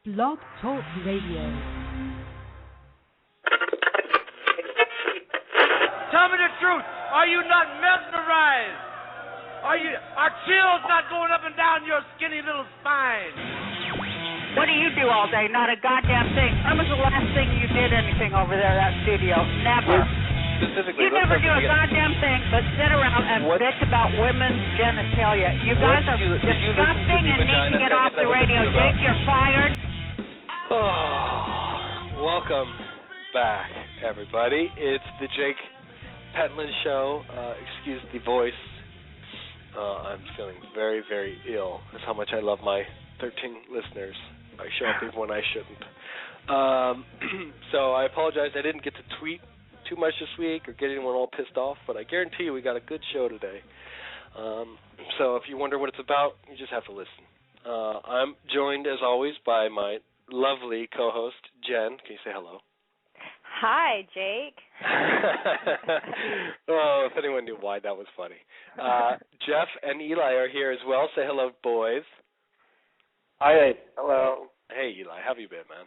Blog Talk Radio. Tell me the truth. Are you not mesmerized? Are chills not going up and down your skinny little spine? What do you do all day? Not a goddamn thing. When was the last thing you did anything over there at that studio? Never. Specifically, you never do a goddamn thing but sit around and bitch about women's genitalia. You guys are disgusting and need to get off the radio. Jake, you're fired. Oh, welcome back, everybody. It's the Jake Petlin Show. Excuse the voice. I'm feeling very, very ill. That's how much I love my 13 listeners. I show up even when I shouldn't. So I apologize. I didn't get to tweet too much this week or get anyone all pissed off, but I guarantee you we got a good show today. So if you wonder what it's about, you just have to listen. I'm joined, as always, by my lovely co-host, Jen. Can you say hello? Hi, Jake. Oh, if anyone knew why, that was funny. Jeff and Eli are here as well. Say hello, boys. Hi. Hello. Hey, Eli. How have you been, man?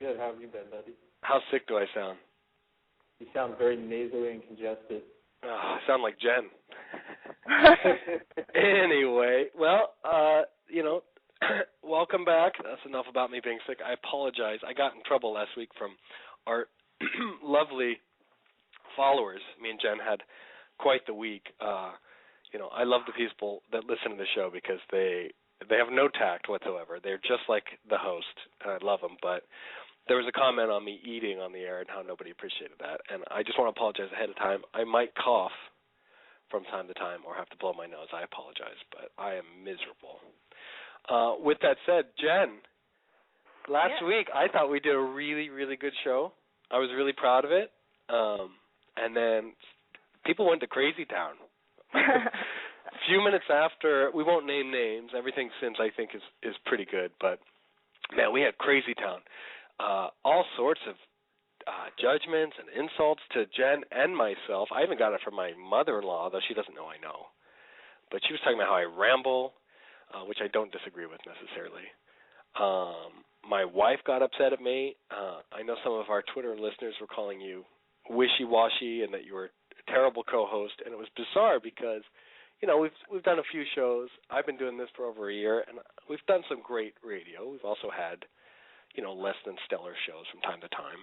Good. How have you been, buddy? How sick do I sound? You sound very nasally and congested. Oh, I sound like Jen. Anyway, well, welcome back. That's enough about me being sick. I apologize. I got in trouble last week from our lovely followers. Me and Jen had quite the week. I love the people that listen to the show because they have no tact whatsoever. They're just like the host. I love them, but there was a comment on me eating on the air and how nobody appreciated that, and I just want to apologize ahead of time. I might cough from time to time or have to blow my nose. I apologize, but I am miserable. With that said, Jen, last week I thought we did a really, really good show. I was really proud of it, and then people went to Crazy Town. A few minutes after, we won't name names. Everything since I think is pretty good, but man, we had Crazy Town. All sorts of judgments and insults to Jen and myself. I even got it from my mother-in-law, though she doesn't know I know. But she was talking about how I ramble, which I don't disagree with necessarily. My wife got upset at me. I know some of our Twitter listeners were calling you wishy-washy and that you were a terrible co-host, and it was bizarre because, we've done a few shows. I've been doing this for over a year, and we've done some great radio. We've also had, less than stellar shows from time to time.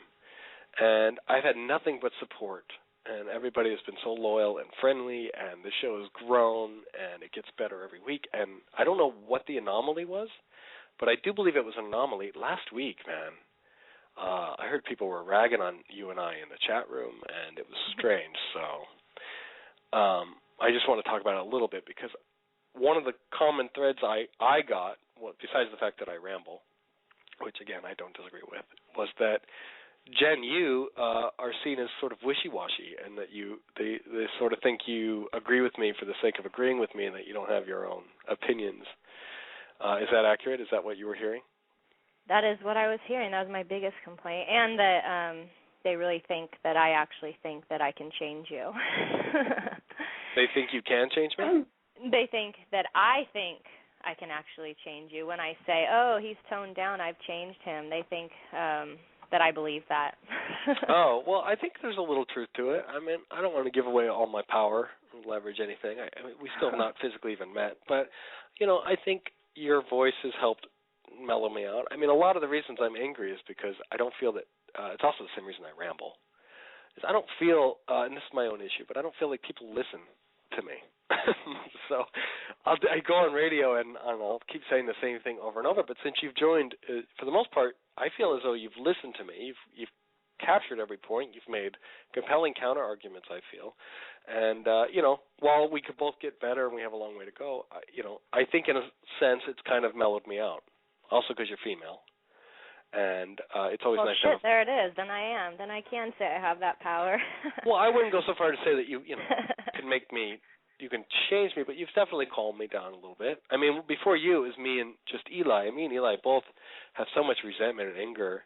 And I've had nothing but support, and everybody has been so loyal and friendly, and the show has grown, and it gets better every week. And I don't know what the anomaly was, but I do believe it was an anomaly. Last week, man, I heard people were ragging on you and I in the chat room, and it was strange. So I just want to talk about it a little bit because one of the common threads I got, besides the fact that I ramble, which, again, I don't disagree with, was that, Jen, you are seen as sort of wishy-washy and that they sort of think you agree with me for the sake of agreeing with me and that you don't have your own opinions. Is that accurate? Is that what you were hearing? That is what I was hearing. That was my biggest complaint. And that they really think that I actually think that I can change you. They think you can change me? They think that I think I can actually change you. When I say, oh, he's toned down, I've changed him, they think that I believe that. Oh, well, I think there's a little truth to it. I mean, I don't want to give away all my power and leverage anything. I mean, we still have not physically even met. But, I think your voice has helped mellow me out. I mean, a lot of the reasons I'm angry is because I don't feel that it's also the same reason I ramble. Is I don't feel, and this is my own issue, but I don't feel like people listen to me. So I go on radio and I'll keep saying the same thing over and over. But since you've joined, for the most part, I feel as though you've listened to me. You've captured every point. You've made compelling counter arguments, I feel. And while we could both get better and we have a long way to go, I think in a sense it's kind of mellowed me out. Also because you're female. And it's always nice to have... there it is. Then I am. Then I can say I have that power. Well, I wouldn't go so far to say that you can make me... You can change me, but you've definitely calmed me down a little bit. I mean, before you, it was me and just Eli. Me and Eli both have so much resentment and anger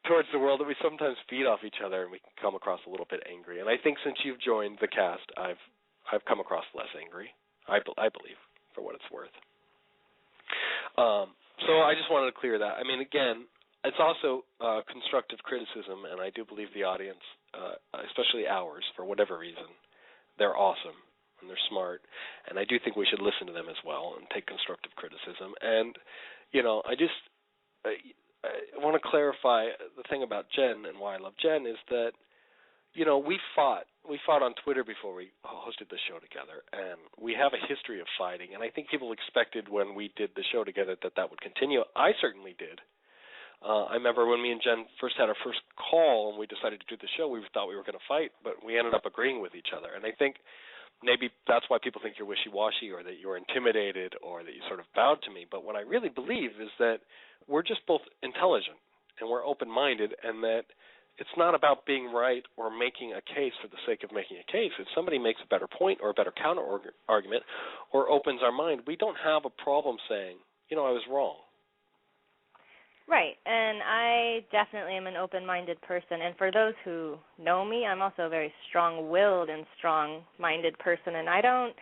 towards the world that we sometimes feed off each other and we can come across a little bit angry. And I think since you've joined the cast, I've come across less angry, I believe, for what it's worth. So I just wanted to clear that. I mean, again, it's also constructive criticism, and I do believe the audience, especially ours, for whatever reason, they're awesome and they're smart, and I do think we should listen to them as well and take constructive criticism. And, I want to clarify the thing about Jen and why I love Jen is that, we fought on Twitter before we hosted the show together, and we have a history of fighting, and I think people expected when we did the show together that would continue. I certainly did. I remember when me and Jen first had our first call and we decided to do the show, we thought we were going to fight, but we ended up agreeing with each other. And I think maybe that's why people think you're wishy-washy or that you're intimidated or that you sort of bowed to me. But what I really believe is that we're just both intelligent and we're open-minded, and that it's not about being right or making a case for the sake of making a case. If somebody makes a better point or a better counter-argument or opens our mind, we don't have a problem saying, I was wrong. Right, and I definitely am an open-minded person, and for those who know me, I'm also a very strong-willed and strong-minded person, and I don't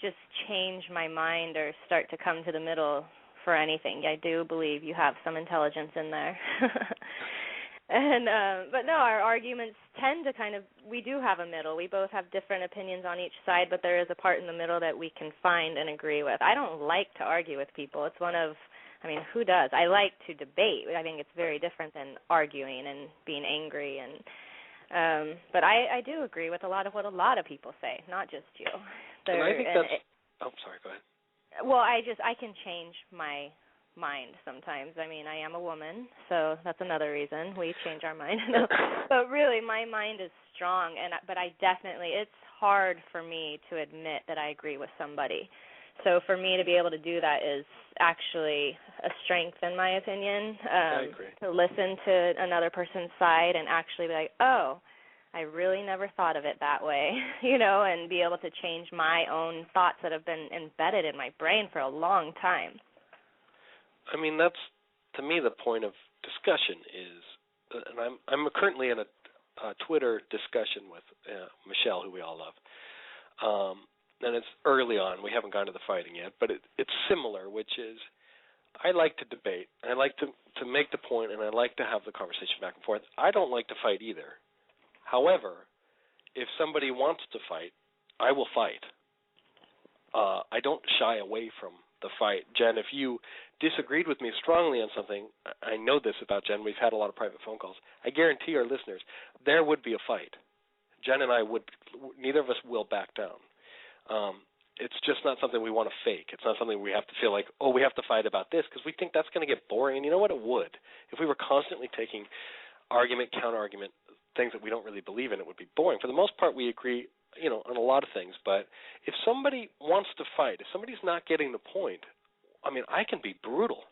just change my mind or start to come to the middle for anything. I do believe you have some intelligence in there. But no, our arguments tend to we do have a middle. We both have different opinions on each side, but there is a part in the middle that we can find and agree with. I don't like to argue with people. It's who does? I like to debate. I think it's very different than arguing and being angry. But I do agree with a lot of what a lot of people say, not just you. And I think sorry, go ahead. Well, I can change my mind sometimes. I am a woman, so that's another reason we change our mind. But really, my mind is strong, but it's hard for me to admit that I agree with somebody. So for me to be able to do that is actually a strength, in my opinion, I agree. to listen to another person's side and actually be like, oh, I really never thought of it that way, and be able to change my own thoughts that have been embedded in my brain for a long time. That's, to me, the point of discussion is, and I'm currently in a Twitter discussion with Michelle, who we all love, and it's early on. We haven't gone to the fighting yet, but it's similar, which is I like to debate. I like to make the point, and I like to have the conversation back and forth. I don't like to fight either. However, if somebody wants to fight, I will fight. I don't shy away from the fight. Jen, if you disagreed with me strongly on something, I know this about Jen. We've had a lot of private phone calls. I guarantee our listeners there would be a fight. Jen and I neither of us will back down. It's just not something we want to fake. It's not something we have to feel like, we have to fight about this, because we think that's going to get boring. And you know what? It would. If we were constantly taking argument, counter-argument, things that we don't really believe in, it would be boring. For the most part, we agree, on a lot of things. But if somebody wants to fight, if somebody's not getting the point, I can be brutal.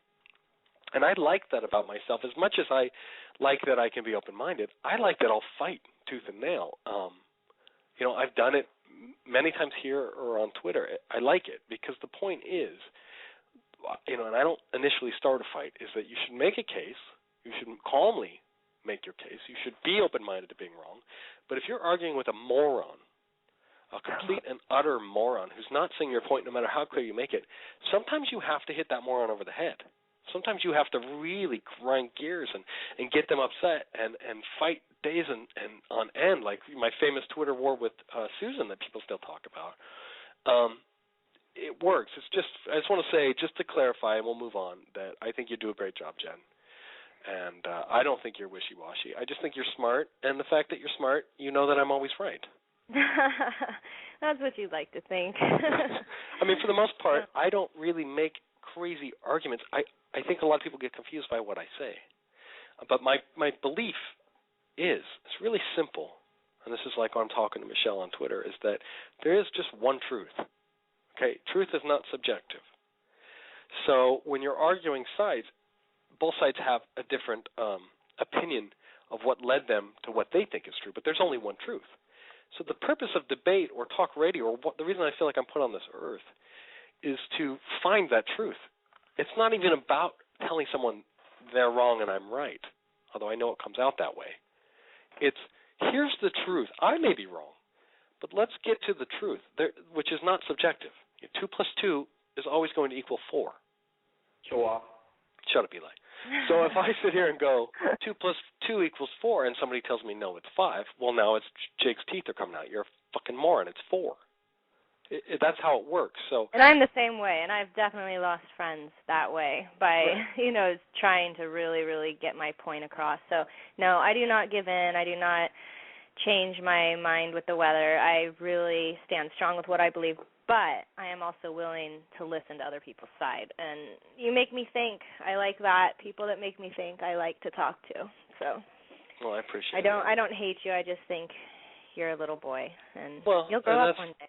And I like that about myself. As much as I like that I can be open-minded, I like that I'll fight tooth and nail. I've done it many times here or on Twitter. I like it because the point is, and I don't initially start a fight, is that you should make a case. You should calmly make your case. You should be open-minded to being wrong. But if you're arguing with a moron, a complete and utter moron who's not seeing your point no matter how clear you make it, sometimes you have to hit that moron over the head. Sometimes you have to really grind gears and get them upset and fight days and on end, like my famous Twitter war with Susan that people still talk about. It works. It's just, I just want to say, just to clarify, and we'll move on, that I think you do a great job, Jen. And I don't think you're wishy-washy. I just think you're smart, and the fact that you're smart, you know that I'm always right. That's what you'd like to think. For the most part, I don't really make crazy arguments. I think a lot of people get confused by what I say. But my belief is, it's really simple, and this is like when I'm talking to Michelle on Twitter, is that there is just one truth. Okay? Truth is not subjective. So when you're arguing sides, both sides have a different opinion of what led them to what they think is true, but there's only one truth. So the purpose of debate or talk radio, or the reason I feel like I'm put on this earth, is to find that truth. It's not even about telling someone they're wrong and I'm right, although I know it comes out that way. It's, here's the truth. I may be wrong, but let's get to the truth, which is not subjective. 2 + 2 is always going to equal 4. Show off. Shut up, Eli. So if I sit here and go 2 plus 2 equals 4, and somebody tells me no, it's 5, well, now it's Jake's teeth are coming out. You're a fucking moron. It's 4. That's how it works. So. And I'm the same way, and I've definitely lost friends that way by, trying to really, really get my point across. So, no, I do not give in. I do not change my mind with the weather. I really stand strong with what I believe, but I am also willing to listen to other people's side. And you make me think. I like that. People that make me think, I like to talk to. So. Well, I appreciate it. I don't hate you. I just think you're a little boy, and you'll grow up one day.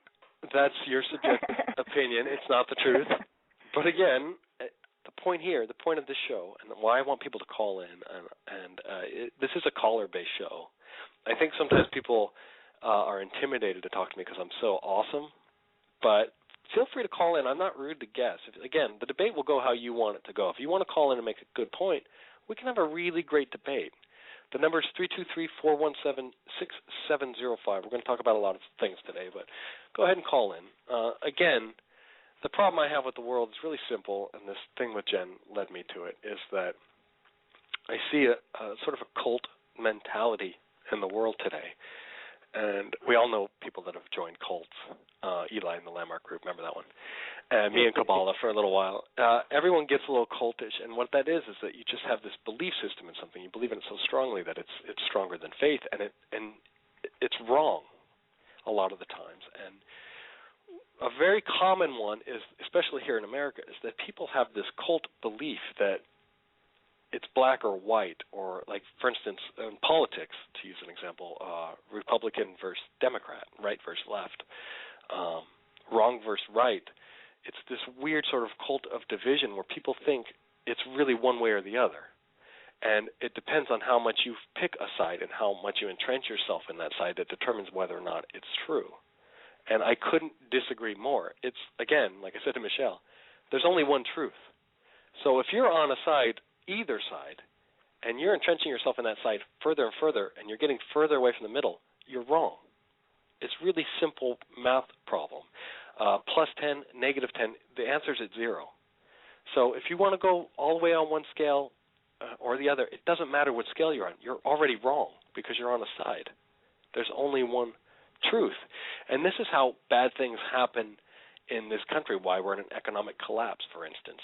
That's your subjective opinion. It's not the truth. But again, the point of this show, and why I want people to call in, this is a caller-based show. I think sometimes people are intimidated to talk to me because I'm so awesome. But feel free to call in. I'm not rude to guess. Again, the debate will go how you want it to go. If you want to call in and make a good point, we can have a really great debate. The number is 323-417-6705. We're going to talk about a lot of things today, but go ahead and call in. Again, the problem I have with the world is really simple, and this thing with Jen led me to it, is that I see a sort of a cult mentality in the world today. And we all know people that have joined cults. Eli in the Landmark group, remember that one? And me and Kabbalah for a little while. Everyone gets a little cultish, and what that is that you just have this belief system in something. You believe in it so strongly that it's stronger than faith, and it's wrong a lot of the times. And a very common one is, especially here in America, is that people have this cult belief that it's black or white, or like, for instance, in politics, to use an example, Republican versus Democrat, right versus left, wrong versus right. It's this weird sort of cult of division where people think it's really one way or the other. And it depends on how much you pick a side and how much you entrench yourself in that side that determines whether or not it's true. And I couldn't disagree more. It's, again, like I said to Michelle, there's only one truth. So if you're on a side, either side, and you're entrenching yourself in that side further and further, and you're getting further away from the middle, you're wrong. It's really simple math problem. Plus 10, negative 10, the answer is at 0. So if you want to go all the way on one scale or the other, it doesn't matter what scale you're on. You're already wrong because you're on a side. There's only one truth. And this is how bad things happen in this country, why we're in an economic collapse, for instance,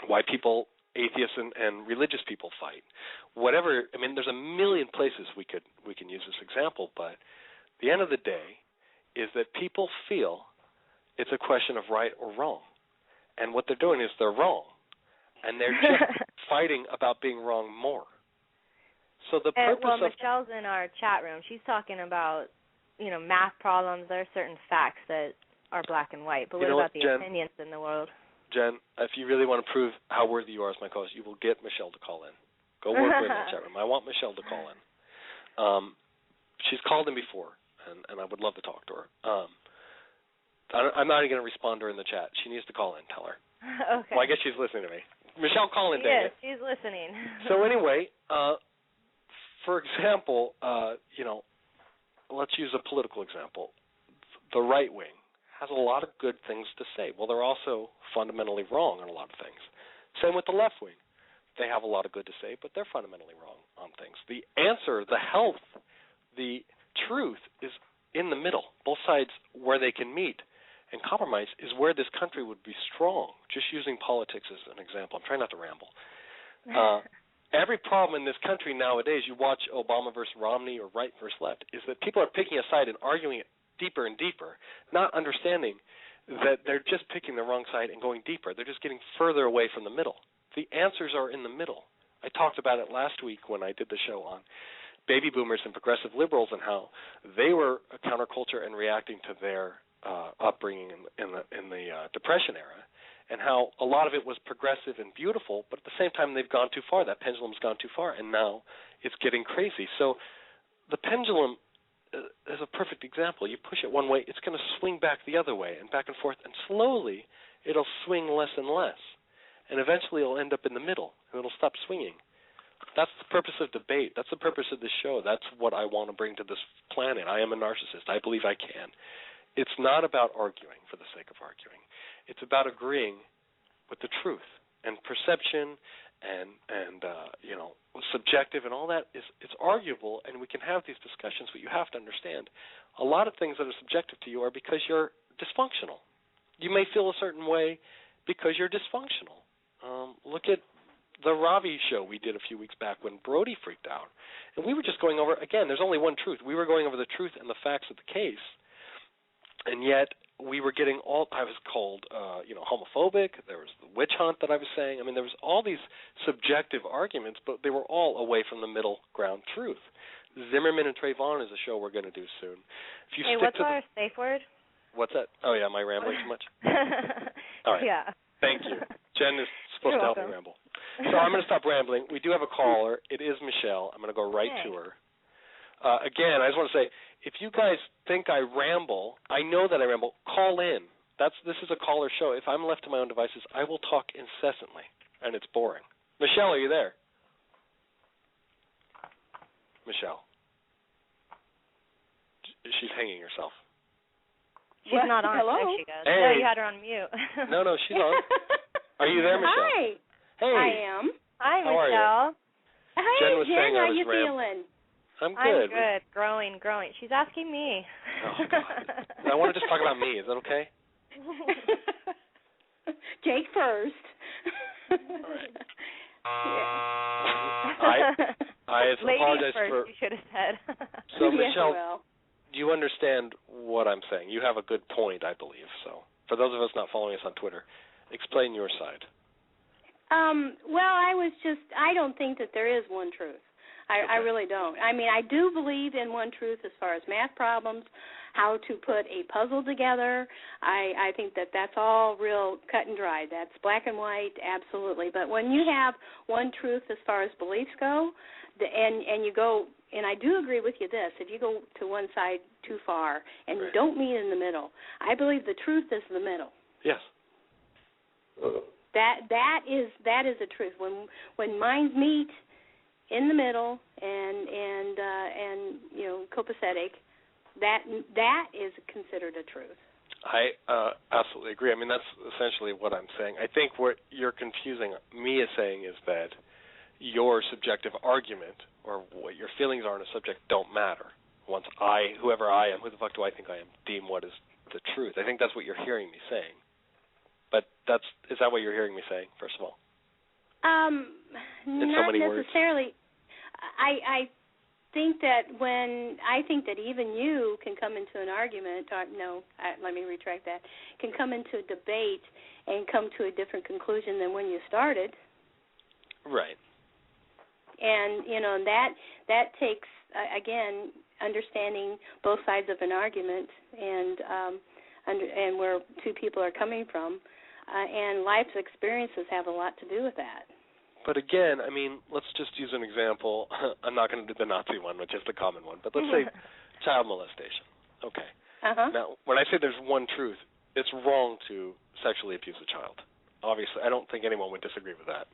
why people, atheists and religious people fight. Whatever, I mean, there's a million places we can use this example, but the end of the day is that people feel it's a question of right or wrong. And what they're doing is they're wrong. And they're just fighting about being wrong more. So the purpose of... Michelle's in our chat room. She's talking about, math problems. There are certain facts that are black and white. But what about the opinions in the world? Jen, if you really want to prove how worthy you are as my co-host, you will get Michelle to call in. Go work with her in the chat room. I want Michelle to call in. She's called in before, and I would love to talk to her. I'm not even going to respond to her in the chat. She needs to call in. Tell her. Okay. Well, I guess she's listening to me. Michelle, call in, David. Yes, she's listening. So anyway, for example, let's use a political example. The right wing has a lot of good things to say. Well, they're also fundamentally wrong on a lot of things. Same with the left wing. They have a lot of good to say, but they're fundamentally wrong on things. The answer, the health, the truth is in the middle. Both sides where they can meet and compromise is where this country would be strong. Just using politics as an example. I'm trying not to ramble. Every problem in this country nowadays, you watch Obama versus Romney or right versus left, is that people are picking a side and arguing it deeper and deeper, not understanding that they're just picking the wrong side and going deeper. They're just getting further away from the middle. The answers are in the middle. I talked about it last week when I did the show on baby boomers and progressive liberals and how they were a counterculture and reacting to their upbringing in the Depression era, and how a lot of it was progressive and beautiful, but at the same time they've gone too far. That pendulum's gone too far, and now it's getting crazy. So the pendulum is a perfect example. You push it one way, it's going to swing back the other way and back and forth, and slowly it'll swing less and less. And eventually it'll end up in the middle, and it'll stop swinging. That's the purpose of debate. That's the purpose of this show. That's what I want to bring to this planet. I am a narcissist. I believe I can. It's not about arguing for the sake of arguing. It's about agreeing with the truth. and perception and subjective and all that it's arguable, and we can have these discussions, but you have to understand a lot of things that are subjective to you are because you're dysfunctional. You may feel a certain way because you're dysfunctional. Look at the Ravi show we did a few weeks back when Brody freaked out. And we were just going over, again, there's only one truth. We were going over the truth and the facts of the case. And yet we were getting I was called, homophobic. There was the witch hunt that I was saying. I mean, there was all these subjective arguments, but they were all away from the middle ground truth. Zimmerman and Trayvon is a show we're going to do soon. If you what's our safe word? What's that? Oh, yeah, am I rambling too much? All right. Yeah. Thank you. Jen is supposed to help me ramble. So I'm going to stop rambling. We do have a caller. It is Michelle. I'm going to go right to her. Again, I just want to say, if you guys think I ramble, I know that I ramble, call in. This is a caller show. If I'm left to my own devices, I will talk incessantly, and it's boring. Michelle, are you there? Michelle. She's hanging herself. She's not on. Hello? There she goes. Hey. No, you had her on mute. No, she's on. Are you there, Michelle? Hi. Hey. I am. Hi, How are you? Michelle. Hi, Jen was saying I how was you feeling? I'm I'm good. good. Growing. She's asking me. Oh, God. I want to just talk about me. Is that okay? Jake first. All right. Yeah. I apologize Ladies first, for... you should have said. So, Yeah, Michelle, well. you understand what I'm saying. You have a good point, I believe. So, for those of us not following us on Twitter, explain your side. Well, I don't think that there is one truth. I really don't. I mean, I do believe in one truth as far as math problems, how to put a puzzle together. I think that that's all real cut and dry. That's black and white, absolutely. But when you have one truth as far as beliefs go, and you go, and I do agree with you this, if you go to one side too far and you don't meet in the middle, I believe the truth is the middle. Yes. That is a truth. When minds meet in the middle and copacetic, that is considered a truth. I absolutely agree. I mean, that's essentially what I'm saying. I think what you're confusing me as saying is that your subjective argument or what your feelings are on a subject don't matter. Once whoever I am, who the fuck do I think I am, deem what is the truth. I think that's what you're hearing me saying. But is that what you're hearing me saying, first of all? In so many words? Not necessarily. I think that even you can come into an argument, let me retract that, can come into a debate and come to a different conclusion than when you started. Right. And, that takes, again, understanding both sides of an argument and where two people are coming from. And life's experiences have a lot to do with that. But again, I mean, let's just use an example. I'm not going to do the Nazi one, which is the common one. But let's say child molestation. Okay. Uh-huh. Now, when I say there's one truth, it's wrong to sexually abuse a child. Obviously, I don't think anyone would disagree with that.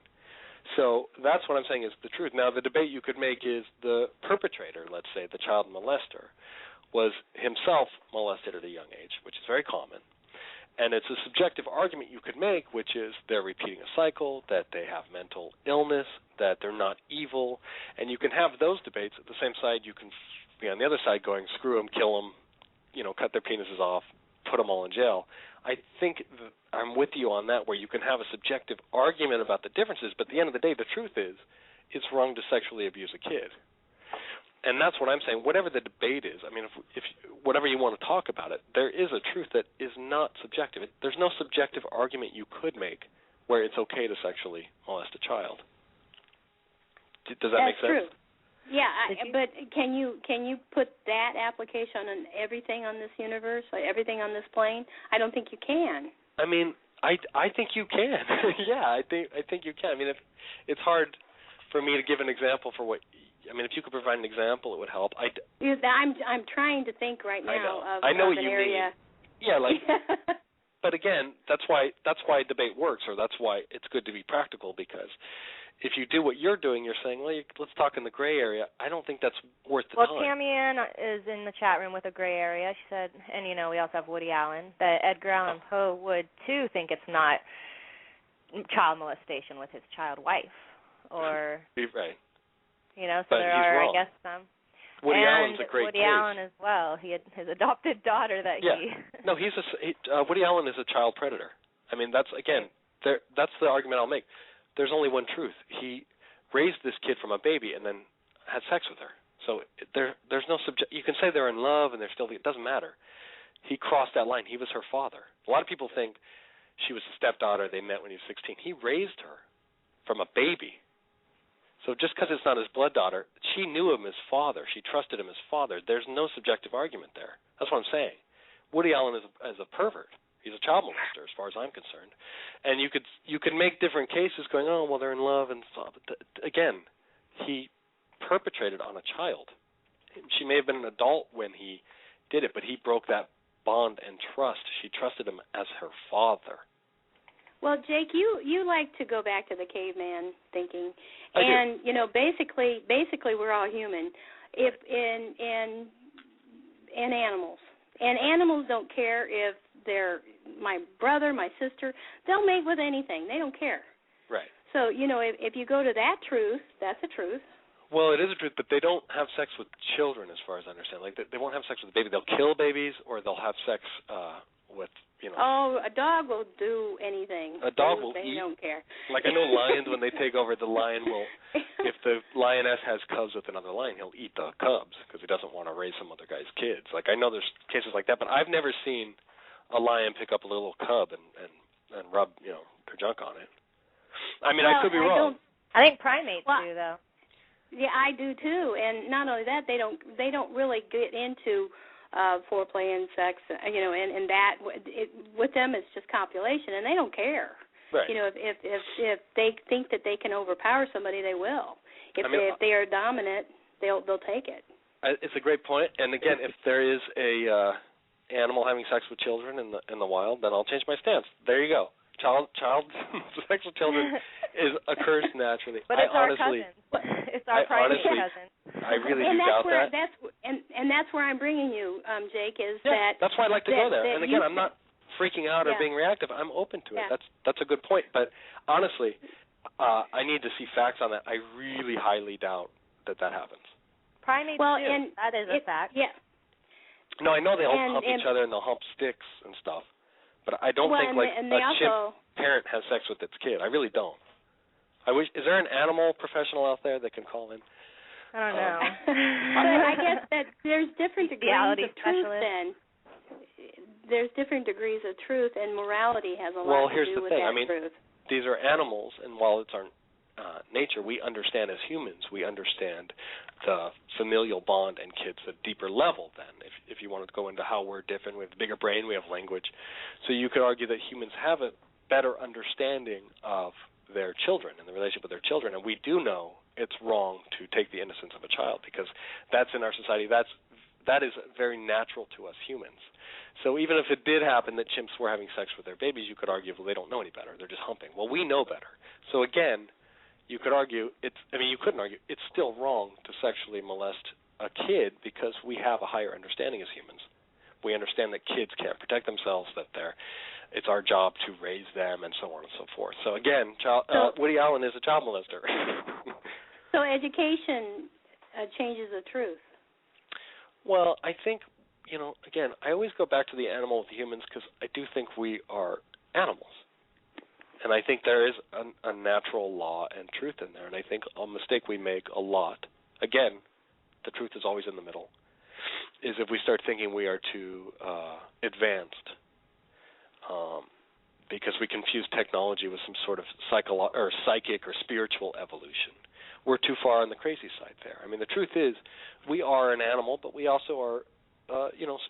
So that's what I'm saying is the truth. Now, the debate you could make is the perpetrator, let's say the child molester, was himself molested at a young age, which is very common. And it's a subjective argument you could make, which is they're repeating a cycle, that they have mental illness, that they're not evil. And you can have those debates. At the same side, you can be on the other side going, screw them, kill them, cut their penises off, put them all in jail. I think I'm with you on that, where you can have a subjective argument about the differences, but at the end of the day, the truth is it's wrong to sexually abuse a kid. And that's what I'm saying. Whatever the debate is, I mean, if whatever you want to talk about it, there is a truth that is not subjective. There's no subjective argument you could make where it's okay to sexually molest a child. Does that make sense? That's true. Yeah, but can you put that application on everything on this universe, everything on this plane? I don't think you can. I mean, I think you can. Yeah, I think you can. I mean, it's hard for me to give an example for what. I mean, if you could provide an example, it would help. I'm trying to think right now I know of what an you area. mean. Yeah, like. But again, that's why debate works, or that's why it's good to be practical, because if you do what you're doing, you're saying, well, let's talk in the gray area. I don't think that's worth the time. Well, Tammy Ann is in the chat room with a gray area. She said, and we also have Woody Allen, that Edgar Allan Poe would too think it's not child molestation with his child wife, or right. So but there he's are, wrong. I guess, some. Woody and Allen's a great Woody case. Allen as well. He had his adopted daughter that he. No, Woody Allen is a child predator. I mean, that's that's the argument I'll make. There's only one truth. He raised this kid from a baby and then had sex with her. So there's no you can say they're in love and it doesn't matter. He crossed that line. He was her father. A lot of people think she was a stepdaughter. They met when he was 16. He raised her from a baby. So just because it's not his blood daughter, she knew him as father. She trusted him as father. There's no subjective argument there. That's what I'm saying. Woody Allen is a pervert. He's a child molester, as far as I'm concerned. And you could make different cases going, oh, well, they're in love and stuff. Again, he perpetrated on a child. She may have been an adult when he did it, but he broke that bond and trust. She trusted him as her father. Well, Jake, you like to go back to the caveman thinking, I do. Basically we're all human. If in animals, and animals don't care if they're my brother, my sister, they'll mate with anything. They don't care. Right. So if you go to that truth, that's a truth. Well, it is a truth, but they don't have sex with children, as far as I understand. Like they won't have sex with a baby. They'll kill babies, or they'll have sex with. Oh, a dog will do anything. A dog will eat. They don't care. Like I know lions, when they take over, the lion will, if the lioness has cubs with another lion, he'll eat the cubs because he doesn't want to raise some other guy's kids. Like I know there's cases like that, but I've never seen a lion pick up a little cub and rub their junk on it. I mean, I could be wrong. I think primates do though. Yeah, I do too. And not only that, they don't really get into foreplay and sex, and that with them it's just copulation, and they don't care. Right. If they think that they can overpower somebody, they will. If they are dominant, they'll take it. It's a great point. And again, if there is a animal having sex with children in the wild, then I'll change my stance. There you go. Child sex with children occurs naturally. But it's our honestly, cousin. It's our primate cousin. I really do doubt that. That's where I'm bringing you, Jake. That's why I like to go there. And again, I'm not freaking out or being reactive. I'm open to it. That's a good point. But honestly, I need to see facts on that. I really highly doubt that happens. Primates do. That is a fact. Yeah. No, I know they all hump each other and they'll hump sticks and stuff. But I don't think a chimp parent has sex with its kid. I really don't. Is there an animal professional out there that can call in? I don't know. But I guess that there's different degrees of truth then. There's different degrees of truth, and morality has a lot to do with that truth. Well, here's the thing. These are animals, and while it's our nature, we understand as humans, we understand the familial bond and kids at a deeper level then. If you wanted to go into how we're different, we have a bigger brain, we have language. So you could argue that humans have a better understanding of their children and the relationship with their children, and we do know it's wrong to take the innocence of a child because that's in our society. That is very natural to us humans. So even if it did happen that chimps were having sex with their babies, you could argue, well, they don't know any better. They're just humping. Well, we know better. So again, you could argue you couldn't argue it's still wrong to sexually molest a kid because we have a higher understanding as humans. We understand that kids can't protect themselves, that it's our job to raise them, and so on and so forth. So again, Woody Allen is a child molester. So education changes the truth. Well, I think, again, I always go back to the animal with the humans because I do think we are animals. And I think there is a natural law and truth in there. And I think a mistake we make a lot, again, the truth is always in the middle, is if we start thinking we are too advanced because we confuse technology with some sort of psychic or spiritual evolution. We're too far on the crazy side there. I mean, the truth is we are an animal, but we also are,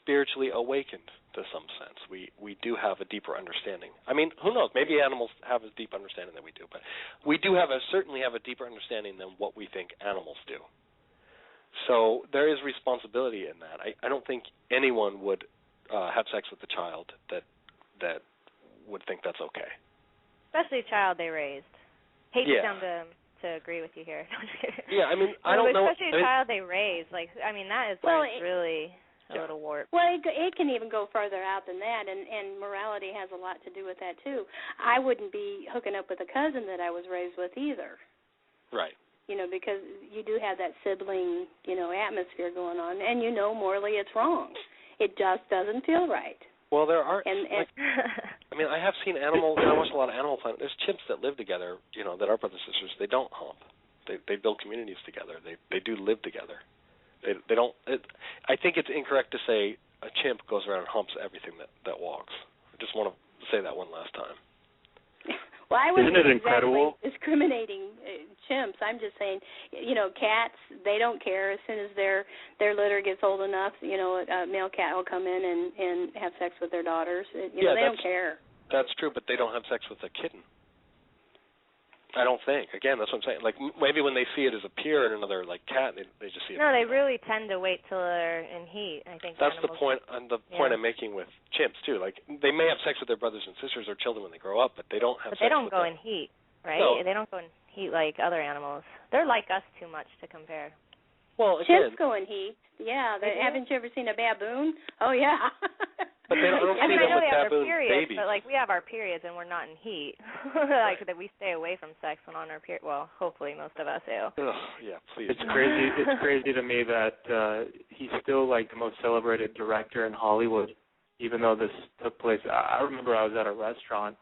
spiritually awakened to some sense. We do have a deeper understanding. I mean, who knows? Maybe animals have a deep understanding than we do, but we do certainly have a deeper understanding than what we think animals do. So there is responsibility in that. I don't think anyone would have sex with a child that would think that's okay. Especially a child they raised. Hate to sound to agree with you here. Yeah, I mean, I don't know. Especially a child they raised. That is really. a little warped. Well, it can even go further out than that, and morality has a lot to do with that, too. I wouldn't be hooking up with a cousin that I was raised with either. Right. Because you do have that sibling, atmosphere going on, and morally it's wrong. It just doesn't feel right. Well, there are. And I have seen animals. I watch a lot of Animal Planet. There's chimps that live together. That are brothers and sisters. They don't hump. They build communities together. They do live together. They don't. I think it's incorrect to say a chimp goes around and humps everything that walks. I just want to say that one last time. Well, I wasn't Isn't it exactly incredible? discriminating chimps. I'm just saying, cats, they don't care. As soon as their litter gets old enough, a male cat will come in and have sex with their daughters. They don't care. That's true, but they don't have sex with a kitten. I don't think. Again, that's what I'm saying. Like, maybe when they see it as a peer in another, cat, they just see it. No, they really tend to wait till they're in heat. I think that's the point. Point Yeah. I'm making with chimps too. Like, they may have sex with their brothers and sisters or children when they grow up, but they don't have. But they don't with go them. in heat, right? No. They don't go in heat like other animals. They're like us too much to compare. Well, again, chimps go in heat. Yeah. They do? Haven't you ever seen a baboon? Oh yeah. but they don't I see mean, I them know with they have their baboon periods, babies. but we have our periods and we're not in heat. That we stay away from sex when on our period. Well, hopefully most of us do. Ugh, yeah, please. It's crazy. It's crazy to me that he's still the most celebrated director in Hollywood, even though this took place. I remember I was at a restaurant,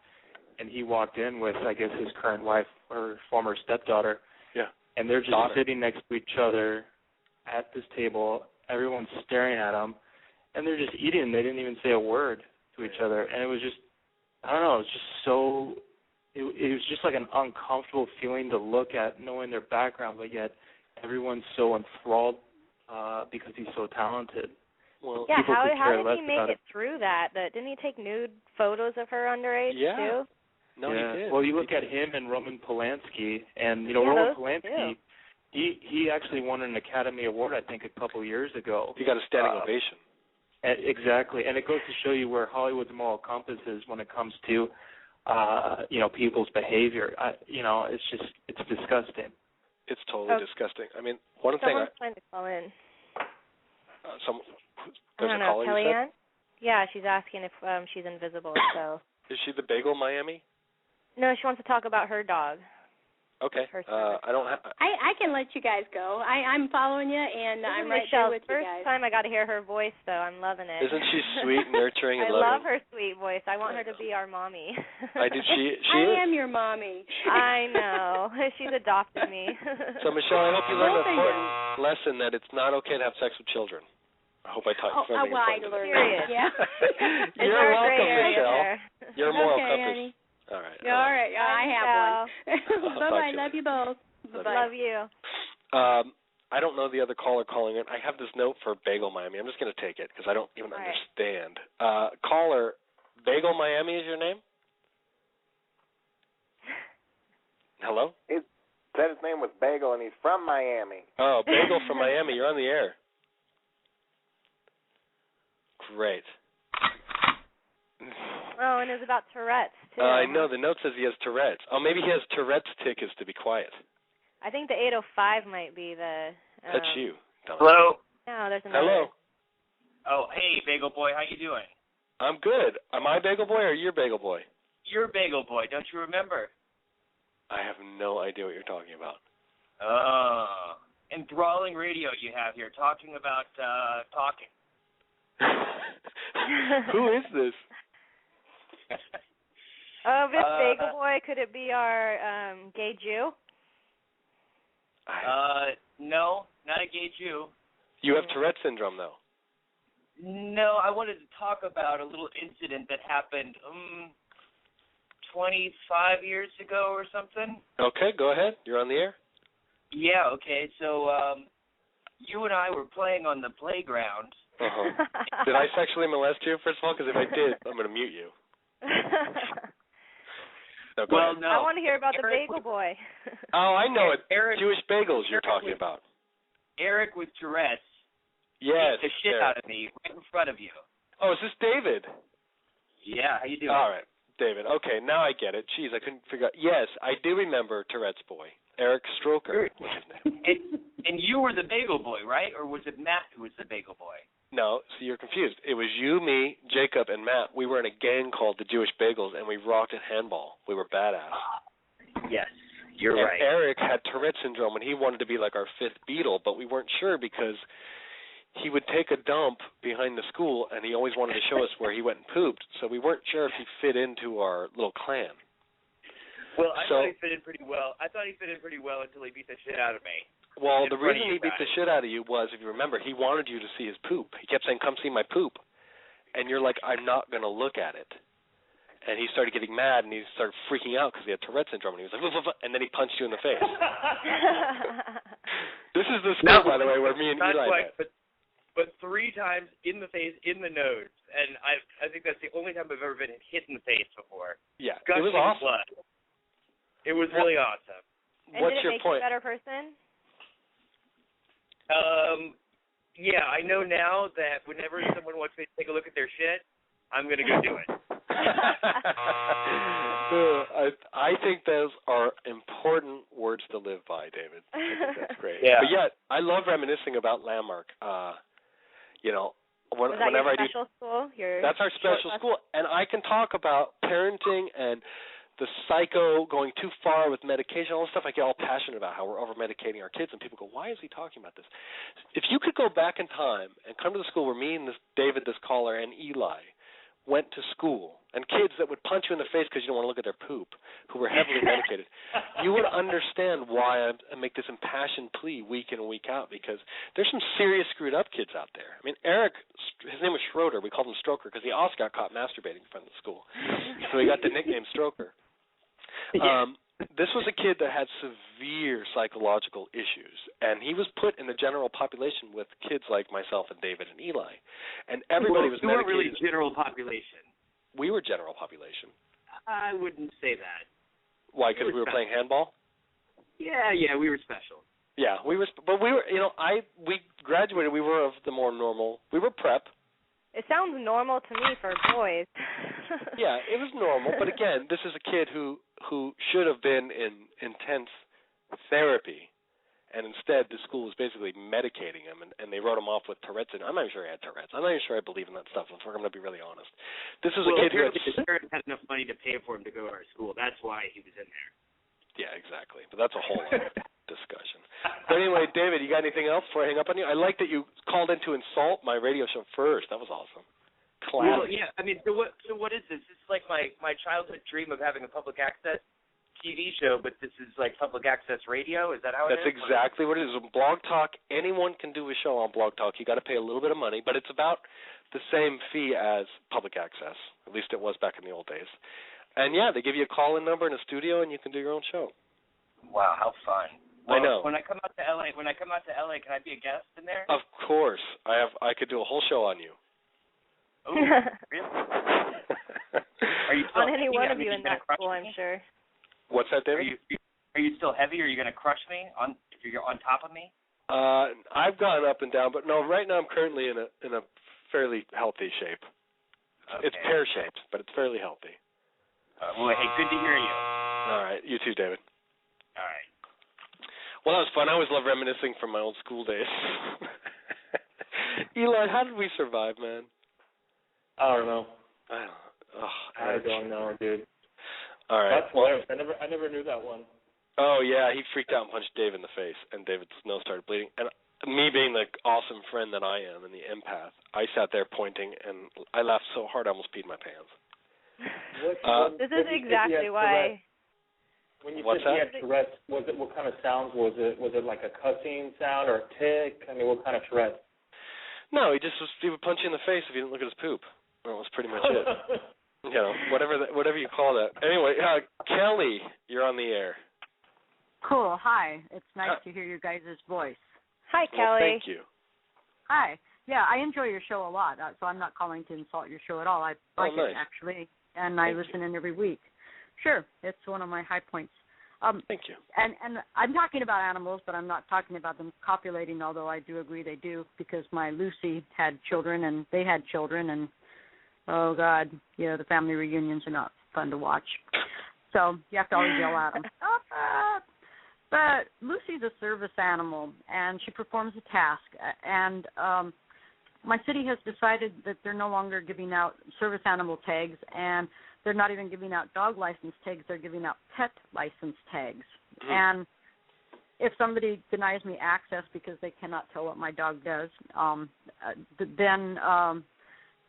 and he walked in with, I guess, his current wife or former stepdaughter. Yeah. And they're just sitting next to each other at this table. Everyone's staring at them, and they're just eating. They didn't even say a word to each other, and it was just, I don't know, it was just so. It was just like an uncomfortable feeling to look at, knowing their background, but yet everyone's so enthralled because he's so talented. Well, yeah, how did less he make it through that? Didn't he take nude photos of her underage too? No, he did. Well, you look at him and Roman Polanski, and Yeah, Roman those Polanski, he actually won an Academy Award, I think, a couple of years ago. He got a standing ovation. Exactly, and it goes to show you where Hollywood's moral compass is when it comes to, people's behavior. It's disgusting. It's totally disgusting. I mean, one thing. Someone's trying to call in. There's I don't a know, caller, you Kellyanne? Yeah, she's asking if she's invisible. So. Is she the Bagel Miami? No, she wants to talk about her dog. Okay. Her I don't have. I can let you guys go. I'm following you, and This I'm is right there Michelle's with you first guys. time I got to hear her voice, though. I'm loving it. Isn't she sweet, nurturing, and I loving? love her sweet voice. I want her to be our mommy. She I is. am your mommy. I know. She's adopted me. So, Michelle, I hope you learned an Both of important lesson that it's not okay to have sex with children. I hope I taught you something well, I important. learned Period. that. Yeah. There's You're our welcome, gray area Michelle. there. Your moral Okay, compass. honey. All right. Yeah, all right. I have one. I'll talk Bye-bye. to you Love you both. Bye-bye. Love you. I don't know the other caller calling in. I have this note for Bagel Miami. I'm just going to take it because I don't even All right. understand. Caller, Bagel Miami is your name? Hello? It said his name was Bagel, and he's from Miami. Oh, Bagel from Miami. You're on the air. Great. Oh, and it was about Tourette's, too. I know. The note says he has Tourette's. Oh, maybe he has Tourette's tickets to be quiet. I think the 805 might be the... That's you. Hello? No, there's another. Hello. Oh, hey, Bagel Boy. How you doing? I'm good. Am I Bagel Boy or you're Bagel Boy? You're Bagel Boy. Don't you remember? I have no idea what you're talking about. Enthralling radio you have here, talking about talking. Who is this? Oh, this Bagel Boy, could it be our gay Jew? No, not a gay Jew. You have Tourette syndrome, though. No, I wanted to talk about a little incident that happened 25 years ago or something. Okay, go ahead. You're on the air. Yeah, okay. So you and I were playing on the playground. Uh-huh. Did I sexually molest you, first of all? Because if I did, I'm going to mute you. No, go ahead. No. I want to hear about the Bagel Boy. Oh, I know it. Eric, Jewish bagels you're Eric talking about. Eric with Tourette's Yes. beat the shit out of me right in front of you. Oh, is this David? Yeah, how you doing? All right, David. Okay, now I get it. Jeez, I couldn't figure out. Yes, I do remember Tourette's boy. Eric Stroker was his name. And you were the Bagel Boy, right? Or was it Matt who was the Bagel Boy? No, so you're confused. It was you, me, Jacob, and Matt. We were in a gang called the Jewish Bagels, and we rocked at handball. We were badass. Yes, you're and right. Eric had Tourette syndrome, and he wanted to be like our fifth Beatle, but we weren't sure because he would take a dump behind the school, and he always wanted to show us where he went and pooped, so we weren't sure if he fit into our little clan. Well, I thought he fit in pretty well. I thought he fit in pretty well until he beat the shit out of me. Well, the reason he beat the shit out of you was, if you remember, he wanted you to see his poop. He kept saying, "Come see my poop." And you're like, "I'm not going to look at it." And he started getting mad, and he started freaking out because he had Tourette syndrome. And he was like, "Vuh, vuh," and then he punched you in the face. This is the school, by the way, where me and Eli met. But 3 times in the face, in the nose. And I think that's the only time I've ever been hit in the face before. Yeah, Gushing it was awesome. blood. It was really awesome. And what's did it your make point? you a better person? Yeah, I know now that whenever someone wants me to take a look at their shit, I'm going to go do it. I think those are important words to live by, David. I think that's great. Yeah. But yet, I love reminiscing about Landmark. You know, Was that whenever your special school? That's our special school, and I can talk about parenting and the psycho going too far with medication, all this stuff. I get all passionate about how we're over-medicating our kids, and people go, "Why is he talking about this?" If you could go back in time and come to the school where me and David, this caller, and Eli went to school, and kids that would punch you in the face because you don't want to look at their poop, who were heavily medicated, you would understand why I make this impassioned plea week in and week out, because there's some serious screwed up kids out there. I mean, Eric, his name was Schroeder. We called him Stroker because he also got caught masturbating in front of the school. So he got the nickname Stroker. This was a kid that had severe psychological issues, and he was put in the general population with kids like myself and David and Eli, and everybody was medicated. We weren't really general population. We were general population. I wouldn't say that. Why? Because we were playing handball? Yeah, we were special. Yeah, we were, but we were, we graduated. We were of the more normal. We were prep. It sounds normal to me for boys. Yeah, it was normal, but again, this is a kid who should have been in intense therapy, and instead the school was basically medicating him, and they wrote him off with Tourette's. I'm not even sure he had Tourette's. I'm not even sure I believe in that stuff, if we're going to be really honest. This is a kid who his parents had enough money to pay for him to go to our school. That's why he was in there. Yeah, exactly. But that's a whole other discussion. But anyway, David, you got anything else before I hang up on you? I like that you called in to insult my radio show first. That was awesome. Classic. Well, yeah. I mean, so what is this? This is like my childhood dream of having a public access TV show, but this is like public access radio. Is that how it is? That's exactly what it is. Blog Talk, anyone can do a show on Blog Talk. You got to pay a little bit of money, but it's about the same fee as public access. At least it was back in the old days. And yeah, they give you a call-in number in a studio, and you can do your own show. Wow, how fun! Well, I know. When I come out to LA, can I be a guest in there? Of course, I could do a whole show on you. Oh, really? Are you still on any one of you in that school, I'm sure. What's that, David? Are you still heavy? Are you going to crush me if you're on top of me? I've gone up and down, but no. Right now, I'm currently in a fairly healthy shape. Okay. It's pear-shaped, but it's fairly healthy. Well, hey, good to hear you. All right, you too, David. All right. Well, that was fun. I always love reminiscing from my old school days. Eli, how did we survive, man? I don't know. I don't know, dude. All right. That's hilarious. I never knew that one. Oh yeah, he freaked out and punched Dave in the face, and David's nose started bleeding. And me being the awesome friend that I am and the empath, I sat there pointing, and I laughed so hard I almost peed my pants. This is exactly why. When you said he had Tourette's, what kind of sounds was it? Was it like a cussing sound or a tick? I mean, what kind of Tourette's? No, he would punch you in the face if you didn't look at his poop. That was pretty much it. Whatever you call that. Anyway, Kelly, you're on the air. Cool. Hi. It's nice to hear your guys' voice. Hi, Kelly. Well, thank you. Hi. Yeah, I enjoy your show a lot, so I'm not calling to insult your show at all. I like it, actually, and I listen in every week. Sure, it's one of my high points. Thank you. And I'm talking about animals, but I'm not talking about them copulating, although I do agree they do, because my Lucy had children, and they had children, and, oh, God, the family reunions are not fun to watch. So you have to always yell at them. Stop that! But Lucy's a service animal, and she performs a task. And my city has decided that they're no longer giving out service animal tags, and they're not even giving out dog license tags. They're giving out pet license tags. Mm-hmm. And if somebody denies me access because they cannot tell what my dog does,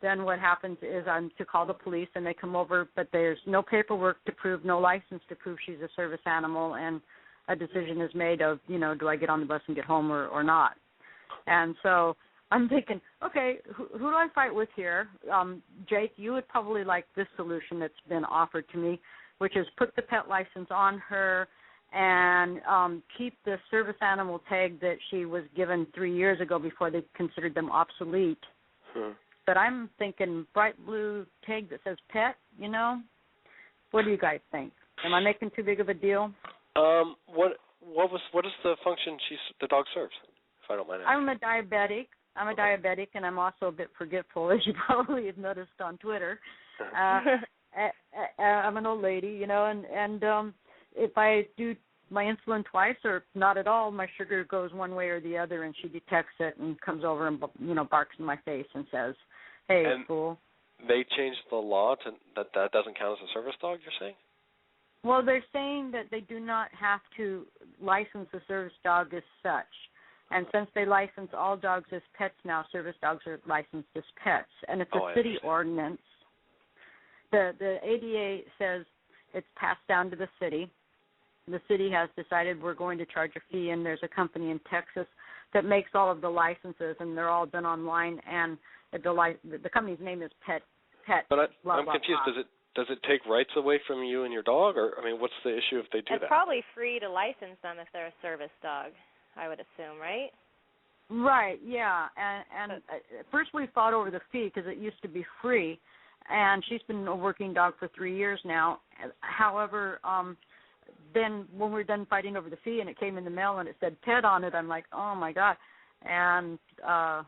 then what happens is I'm to call the police, and they come over, but there's no paperwork to prove, no license to prove she's a service animal, and a decision is made of, do I get on the bus and get home or not? And so I'm thinking, okay, who do I fight with here? Jake, you would probably like this solution that's been offered to me, which is put the pet license on her and keep the service animal tag that she was given 3 years ago before they considered them obsolete. But I'm thinking bright blue tag that says pet, What do you guys think? Am I making too big of a deal? What is the function the dog serves, if I don't mind asking? I'm a diabetic, and I'm also a bit forgetful, as you probably have noticed on Twitter. I'm an old lady, and if I do my insulin twice or not at all, my sugar goes one way or the other, and she detects it and comes over and barks in my face and says, "Hey, fool." They changed the law that doesn't count as a service dog, you're saying? Well, they're saying that they do not have to license a service dog as such. And since they license all dogs as pets now, service dogs are licensed as pets. And it's a city ordinance. The ADA says it's passed down to the city. The city has decided we're going to charge a fee, and there's a company in Texas that makes all of the licenses, and they're all done online, and the company's name is Pet. But I'm confused. Does it take rights away from you and your dog, or what's the issue if they do that? It's probably free to license them if they're a service dog, I would assume, right? Right. Yeah. And first we fought over the fee because it used to be free, and she's been a working dog for 3 years now. However, then when we were done fighting over the fee and it came in the mail and it said pet on it, I'm like, oh my God. And I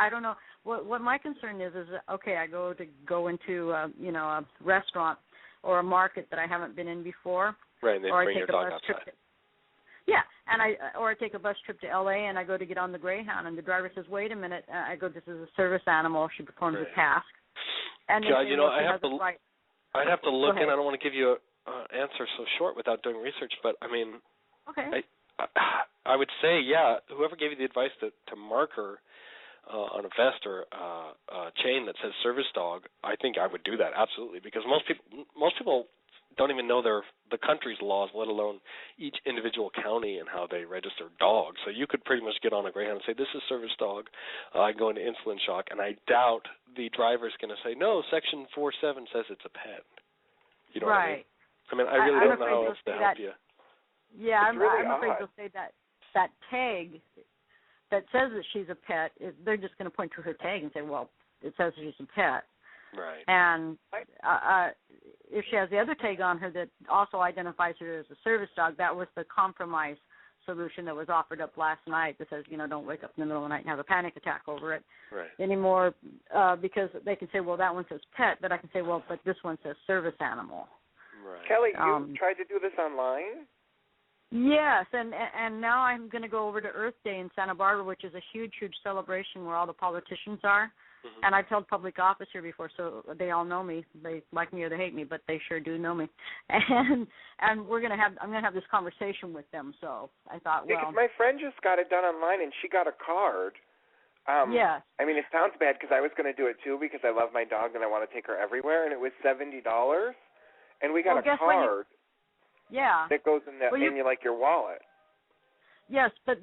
don't know. What my concern is okay, I go into a restaurant or a market that I haven't been in before. Right, and they bring your dog outside. And I take a bus trip to LA and I go to get on the Greyhound, and the driver says, "Wait a minute." I go, "This is a service animal. She performs a task." And God, I'd have to look in. I don't want to give you an answer so short without doing research, but okay. I would say, whoever gave you the advice to mark her on a vest or a chain that says service dog, I think I would do that, absolutely, because most people don't even know the country's laws, let alone each individual county and how they register dogs. So you could pretty much get on a Greyhound and say, "This is service dog. I go into insulin shock," and I doubt the driver's going to say, "No, Section 4.7 says it's a pet." You know right. what I mean? I really don't know how else to help you. Yeah, I'm afraid they'll say that tag that says that she's a pet, they're just going to point to her tag and say, "Well, it says she's a pet." Right. And if she has the other tag on her that also identifies her as a service dog, that was the compromise solution that was offered up last night that says, don't wake up in the middle of the night and have a panic attack over it anymore, because they can say, well, that one says pet, but I can say, well, but this one says service animal. Right. Kelly, you tried to do this online? Yes, and now I'm going to go over to Earth Day in Santa Barbara, which is a huge, huge celebration where all the politicians are. Mm-hmm. And I've held public office here before, so they all know me. They like me or they hate me, but they sure do know me. And I'm going to have this conversation with them. So I thought, because my friend just got it done online, and she got a card. Yes. I mean, it sounds bad because I was going to do it too because I love my dog and I want to take her everywhere, and it was $70, and we got a card. That goes in your wallet. Yes, but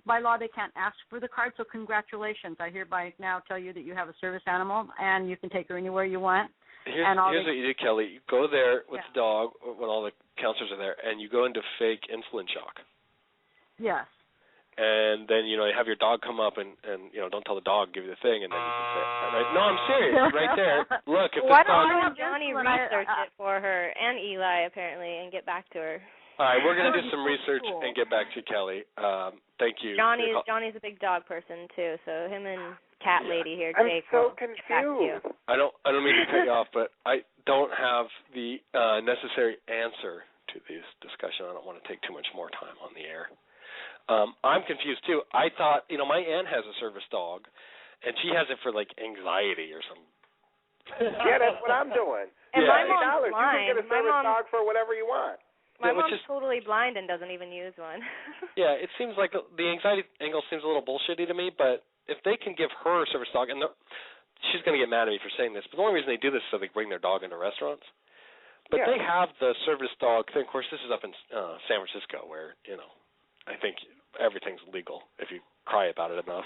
by law they can't ask for the card, so congratulations. I hereby now tell you that you have a service animal, and you can take her anywhere you want. Here's what you do, Kelly. You go there with the dog when all the counselors are there, and you go into fake insulin shock. Yes. And then, you have your dog come up and don't tell the dog, give you the thing, and then you can say, no, I'm serious, right there. Look, if why this dog... don't Johnny research it for her, and Eli, apparently, and get back to her? All right, we're going to do some research and get back to you, Kelly. Thank you. Johnny's a big dog person, too, so him and cat lady here, I'm Jake, so will get back to you. I don't mean to cut you off, but I don't have the necessary answer to this discussion. I don't want to take too much more time on the air. I'm confused too. I thought, my aunt has a service dog, and she has it for like anxiety or something. Yeah, that's what I'm doing. And yeah. my mom's $60, blind. you can get a service dog for whatever you want. My mom's totally blind and doesn't even use one. Yeah, it seems like the anxiety angle seems a little bullshitty to me, but if they can give her a service dog, and she's going to get mad at me for saying this, but the only reason they do this is so they bring their dog into restaurants. But they have the service dog thing. Of course, this is up in San Francisco where, I think everything's legal if you cry about it enough.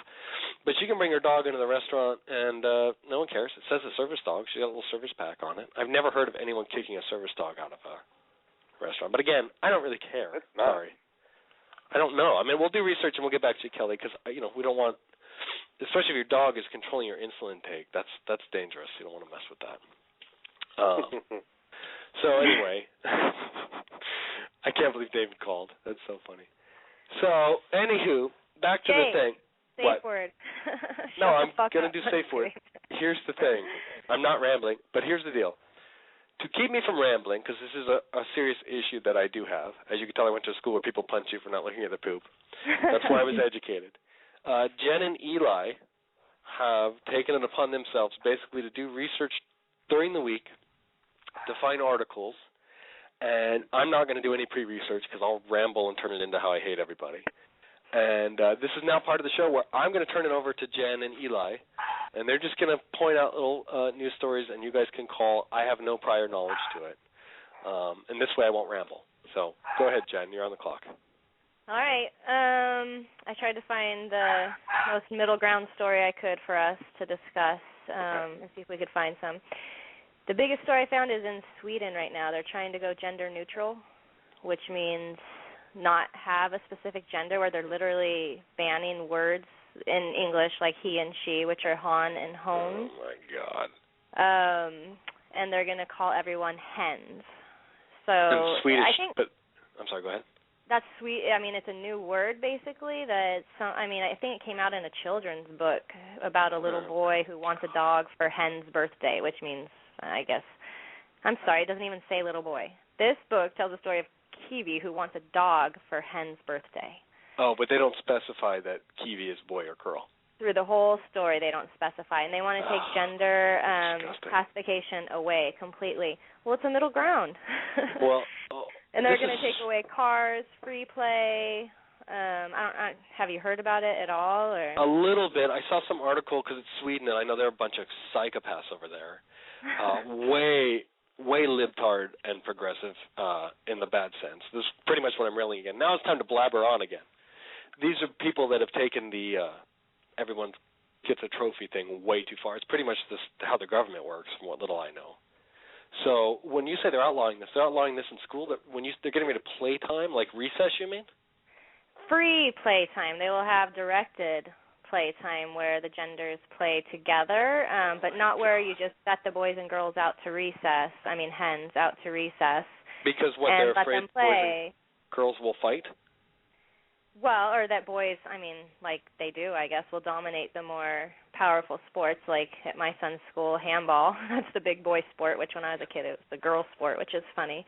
But she can bring her dog into the restaurant, and no one cares. It says a service dog. She's got a little service pack on it. I've never heard of anyone kicking a service dog out of a restaurant. But, again, I don't really care. Sorry. I don't know. I mean, we'll do research, and we'll get back to you, Kelly, because, we don't want, especially if your dog is controlling your insulin intake, that's dangerous. You don't want to mess with that. So, anyway, I can't believe David called. That's so funny. So, anywho, back to the thing. Safe word. No, I'm going to do safe word. Here's the thing. I'm not rambling, but here's the deal. To keep me from rambling, because this is a serious issue that I do have. As you can tell, I went to a school where people punch you for not looking at the poop. That's why I was educated. Jen and Eli have taken it upon themselves basically to do research during the week to find articles, and I'm not going to do any pre-research because I'll ramble and turn it into how I hate everybody. And this is now part of the show where I'm going to turn it over to Jen and Eli, and they're just going to point out little news stories, and you guys can call. I have no prior knowledge to it. And this way I won't ramble. So go ahead, Jen. You're on the clock. All right. I tried to find the most middle ground story I could for us to discuss and see if we could find some. The biggest story I found is in Sweden right now. They're trying to go gender neutral, which means not have a specific gender, where they're literally banning words in English like he and she, which are han and hon. Oh, my God. And they're going to call everyone hens. So in Swedish, I think, but I'm sorry, go ahead. That's sweet. I mean, it's a new word, basically. I think it came out in a children's book about a little boy who wants a dog for hen's birthday, which means, I guess, I'm sorry, it doesn't even say little boy. This book tells the story of Kiwi who wants a dog for hen's birthday. Oh, but they don't specify that Kiwi is boy or girl. Through the whole story, they don't specify, and they want to take gender classification away completely. Well, it's a middle ground. Well, and they're going to take away cars, free play. Have you heard about it at all? Or? A little bit. I saw some article because it's Sweden, and I know there are a bunch of psychopaths over there. Way libtard and progressive in the bad sense. This is pretty much what I'm railing again. Now it's time to blabber on again. These are people that have taken the everyone gets a trophy thing way too far. It's pretty much how the government works, from what little I know. So when you say they're outlawing this in school. They're getting rid of playtime, like recess, you mean? Free playtime. They will have directed playtime where the genders play together, but not where you just set the boys and girls out to recess. I mean, hens out to recess. Because what they're afraid boys and girls will fight? Well, or that boys, like they do, I guess, will dominate the more powerful sports, like at my son's school, handball. That's the big boy sport, which when I was a kid, it was the girl sport, which is funny.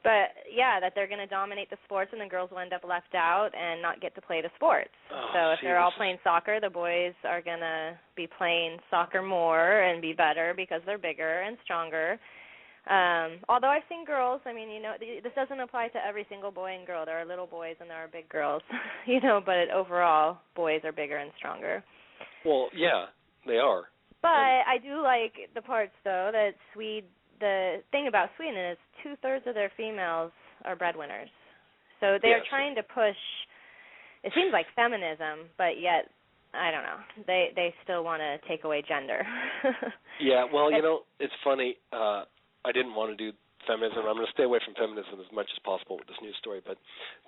But, yeah, that they're going to dominate the sports and the girls will end up left out and not get to play the sports. So if they're all playing soccer, the boys are going to be playing soccer more and be better because they're bigger and stronger. Although I've seen girls, this doesn't apply to every single boy and girl. There are little boys and there are big girls, but overall, boys are bigger and stronger. Well, yeah, they are. But I do like the parts, though, that the thing about Sweden is 2/3 of their females are breadwinners. So they are trying to push, it seems like feminism, but yet, I don't know, they still want to take away gender. Yeah, well, it's funny. I didn't want to do feminism. I'm going to stay away from feminism as much as possible with this news story, but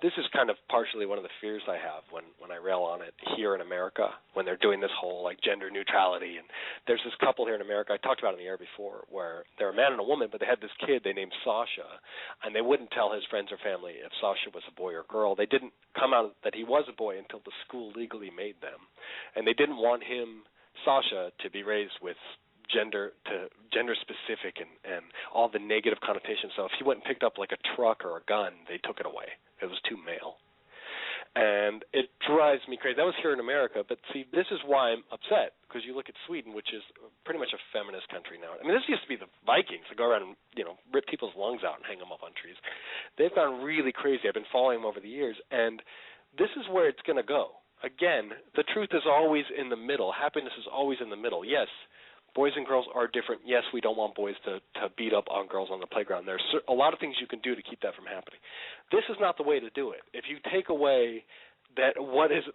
this is kind of partially one of the fears I have when I rail on it here in America, when they're doing this whole, gender neutrality. And there's this couple here in America, I talked about it in the air before, where they're a man and a woman, but they had this kid they named Sasha, and they wouldn't tell his friends or family if Sasha was a boy or girl. They didn't come out that he was a boy until the school legally made them. And they didn't want Sasha, to be raised with gender specific and all the negative connotations. So if he went and picked up like a truck or a gun, they took it away. It was too male. And it drives me crazy. That was here in America, but see, this is why I'm upset, because you look at Sweden, which is pretty much a feminist country now. I mean, this used to be the Vikings that go around and, rip people's lungs out and hang them up on trees. They've gone really crazy. I've been following them over the years, and this is where it's going to go. Again, the truth is always in the middle. Happiness is always in the middle. Yes, boys and girls are different. Yes, we don't want boys to beat up on girls on the playground. There's a lot of things you can do to keep that from happening. This is not the way to do it. If you take away that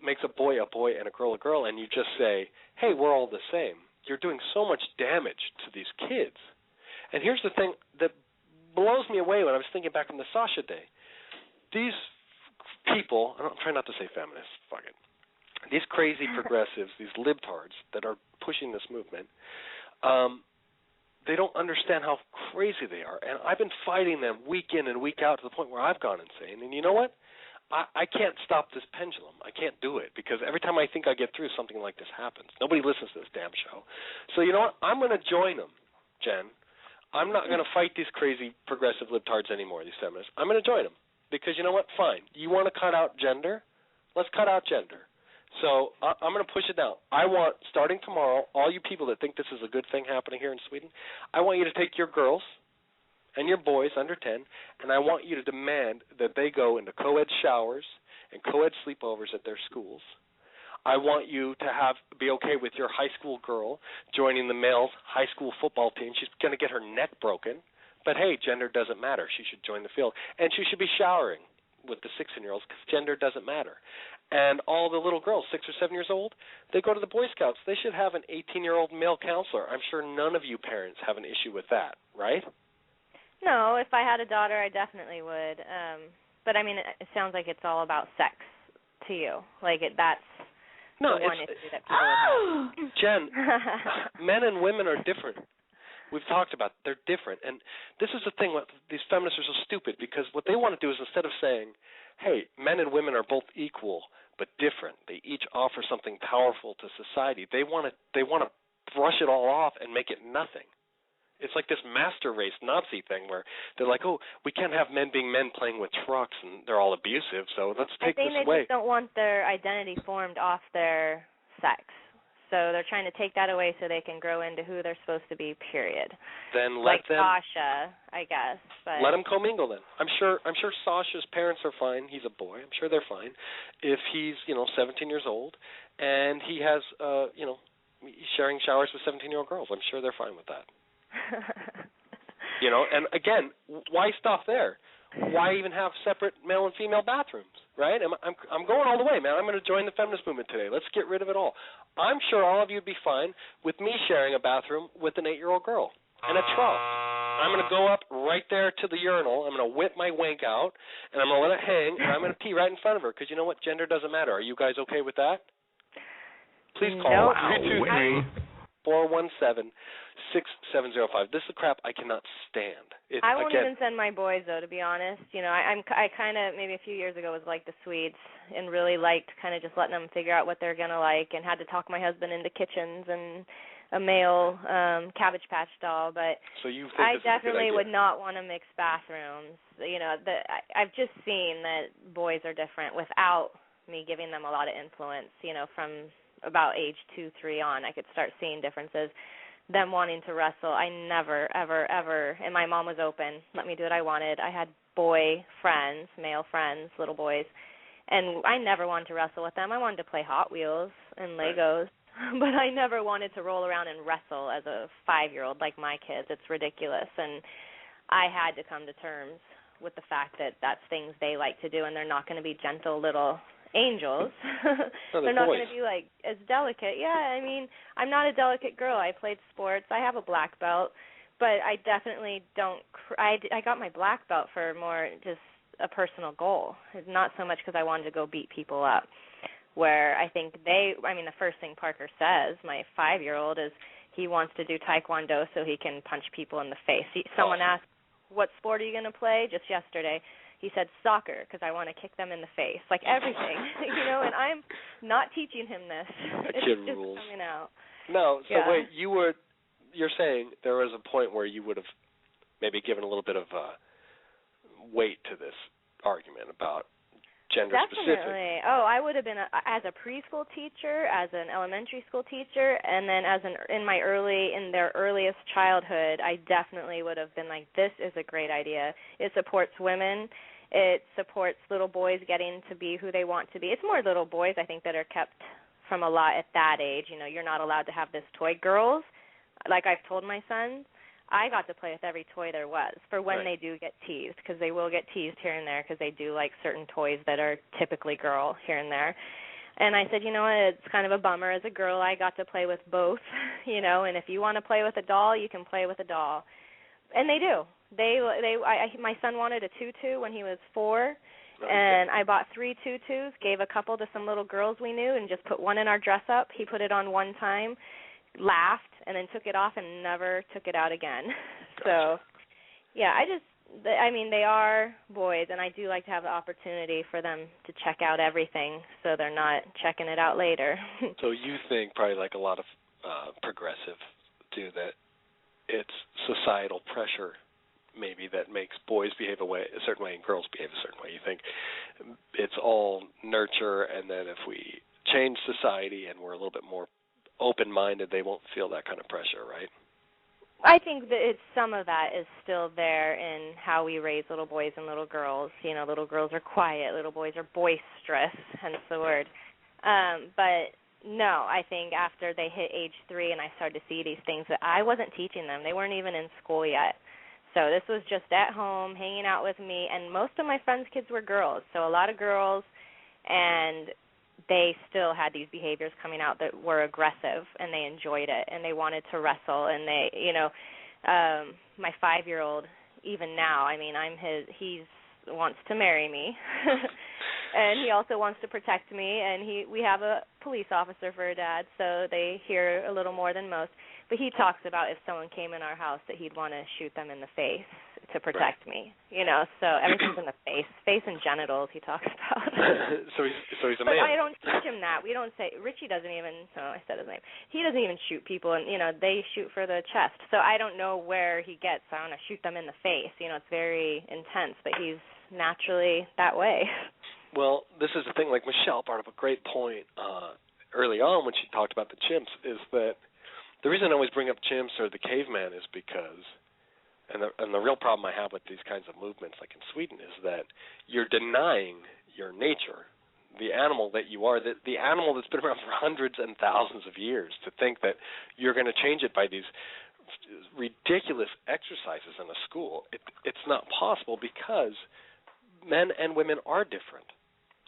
makes a boy and a girl, and you just say, hey, we're all the same, you're doing so much damage to these kids. And here's the thing that blows me away when I was thinking back in the Sasha day. These people, I'm trying not to say feminists, fuck it, these crazy progressives, these libtards that are pushing this movement, they don't understand how crazy they are. And I've been fighting them week in and week out to the point where I've gone insane. And you know what? I can't stop this pendulum. I can't do it, because every time I think I get through, something like this happens. Nobody listens to this damn show. So you know what? I'm going to join them, Jen. I'm not going to fight these crazy progressive libtards anymore, these feminists. I'm going to join them, because you know what? Fine. You want to cut out gender? Let's cut out gender. So I'm going to push it down. I want, starting tomorrow, all you people that think this is a good thing happening here in Sweden, I want you to take your girls and your boys under 10, and I want you to demand that they go into co-ed showers and co-ed sleepovers at their schools. I want you to be okay with your high school girl joining the male's high school football team. She's going to get her neck broken, but hey, gender doesn't matter. She should join the field, and she should be showering with the 16-year-olds, because gender doesn't matter. And all the little girls, 6 or 7 years old, they go to the Boy Scouts. They should have an 18-year-old male counselor. I'm sure none of you parents have an issue with that, right? No, if I had a daughter, I definitely would. But, I mean, it sounds like it's all about sex to you. Like, that's the one issue that people would have. Jen, men and women are different. We've talked about it. They're different. And this is the thing, these feminists are so stupid, because what they want to do is, instead of saying, hey, men and women are both equal but different, they each offer something powerful to society, they want to brush it all off and make it nothing. It's like this master race Nazi thing where they're like, oh, we can't have men being men playing with trucks, and they're all abusive, so let's take this away. I think they just don't want their identity formed off their sex. So they're trying to take that away so they can grow into who they're supposed to be, period. Then let them, Sasha, I guess. But let them commingle then. I'm sure Sasha's parents are fine. He's a boy. I'm sure they're fine. If he's, 17 years old and he has, he's sharing showers with 17-year-old girls, I'm sure they're fine with that. And again, why stop there? Why even have separate male and female bathrooms, right? I'm going all the way, man. I'm going to join the feminist movement today. Let's get rid of it all. I'm sure all of you would be fine with me sharing a bathroom with an 8-year-old girl and a trough. I'm going to go up right there to the urinal. I'm going to whip my wank out, and I'm going to let it hang, and I'm going to pee right in front of her, because you know what? Gender doesn't matter. Are you guys okay with that? Please call 323-417-6705. This is the crap I cannot stand. I won't even send my boys, though, to be honest. I kind of, maybe a few years ago, was like the Swedes and really liked kind of just letting them figure out what they're going to like, and had to talk my husband into kitchens and a male Cabbage Patch doll. But so you think I definitely would not want to mix bathrooms. I've just seen that boys are different without me giving them a lot of influence. From about age 2, 3 on, I could start seeing differences. Them wanting to wrestle, I never, ever, ever, and my mom was open, let me do what I wanted. I had boy friends, male friends, little boys, and I never wanted to wrestle with them. I wanted to play Hot Wheels and Legos, but I never wanted to roll around and wrestle as a 5-year-old like my kids. It's ridiculous, and I had to come to terms with the fact that that's things they like to do, and they're not going to be gentle little angels. They're not going to be like as delicate. Yeah, I mean, I'm not a delicate girl. I played sports. I have a black belt, but I definitely don't. I got my black belt for more just a personal goal. It's not so much because I wanted to go beat people up. Where I think the first thing Parker says, my 5-year-old, is he wants to do Taekwondo so he can punch people in the face. Someone asked, what sport are you going to play? Just yesterday. He said soccer because I want to kick them in the face, like everything, and I'm not teaching him this. It's kid just rules. coming out. No, so wait, you're saying there was a point where you would have maybe given a little bit of weight to this argument about gender-specific. Definitely. Oh, I would have been as a preschool teacher, as an elementary school teacher, and then in their earliest childhood, I definitely would have been like, this is a great idea. It supports women. It supports little boys getting to be who they want to be. It's more little boys, I think, that are kept from a lot at that age. You're not allowed to have this toy. Girls, like I've told my sons, I got to play with every toy there was for when they do get teased, because they will get teased here and there because they do like certain toys that are typically girl here and there. And I said, it's kind of a bummer. As a girl, I got to play with both, and if you want to play with a doll, you can play with a doll. And they do. My son wanted a tutu when he was 4, and I bought 3 tutus, gave a couple to some little girls we knew, and just put one in our dress up. He put it on one time, laughed, and then took it off and never took it out again. So, yeah, they are boys, and I do like to have the opportunity for them to check out everything so they're not checking it out later. So you think, probably like a lot of progressive do, that it's societal pressure maybe that makes boys behave a certain way and girls behave a certain way. You think it's all nurture, and then if we change society and we're a little bit more open-minded, they won't feel that kind of pressure, right? I think that some of that is still there in how we raise little boys and little girls. Little girls are quiet, little boys are boisterous, hence the word. But no, I think after they hit age 3 and I started to see these things that I wasn't teaching them, they weren't even in school yet. So this was just at home, hanging out with me, and most of my friends' kids were girls, so a lot of girls, and they still had these behaviors coming out that were aggressive, and they enjoyed it, and they wanted to wrestle, and they, my 5-year-old, even now, he wants to marry me, and he also wants to protect me, and we have a police officer for a dad, so they hear a little more than most, but he talks about if someone came in our house that he'd want to shoot them in the face to protect me, so everything's in the face and genitals he talks about. so he's a but man. I don't teach him that. We don't say, Richie doesn't even, I said his name, he doesn't even shoot people, and, they shoot for the chest, so I don't know where he gets, I want to shoot them in the face, it's very intense, but he's naturally that way. Well, this is the thing, like Michelle brought up a great point early on when she talked about the chimps, is that the reason I always bring up chimps or the caveman is because, and the real problem I have with these kinds of movements, like in Sweden, is that you're denying your nature, the animal that you are, the animal that's been around for hundreds and thousands of years, to think that you're going to change it by these ridiculous exercises in a school. It's not possible, because men and women are different.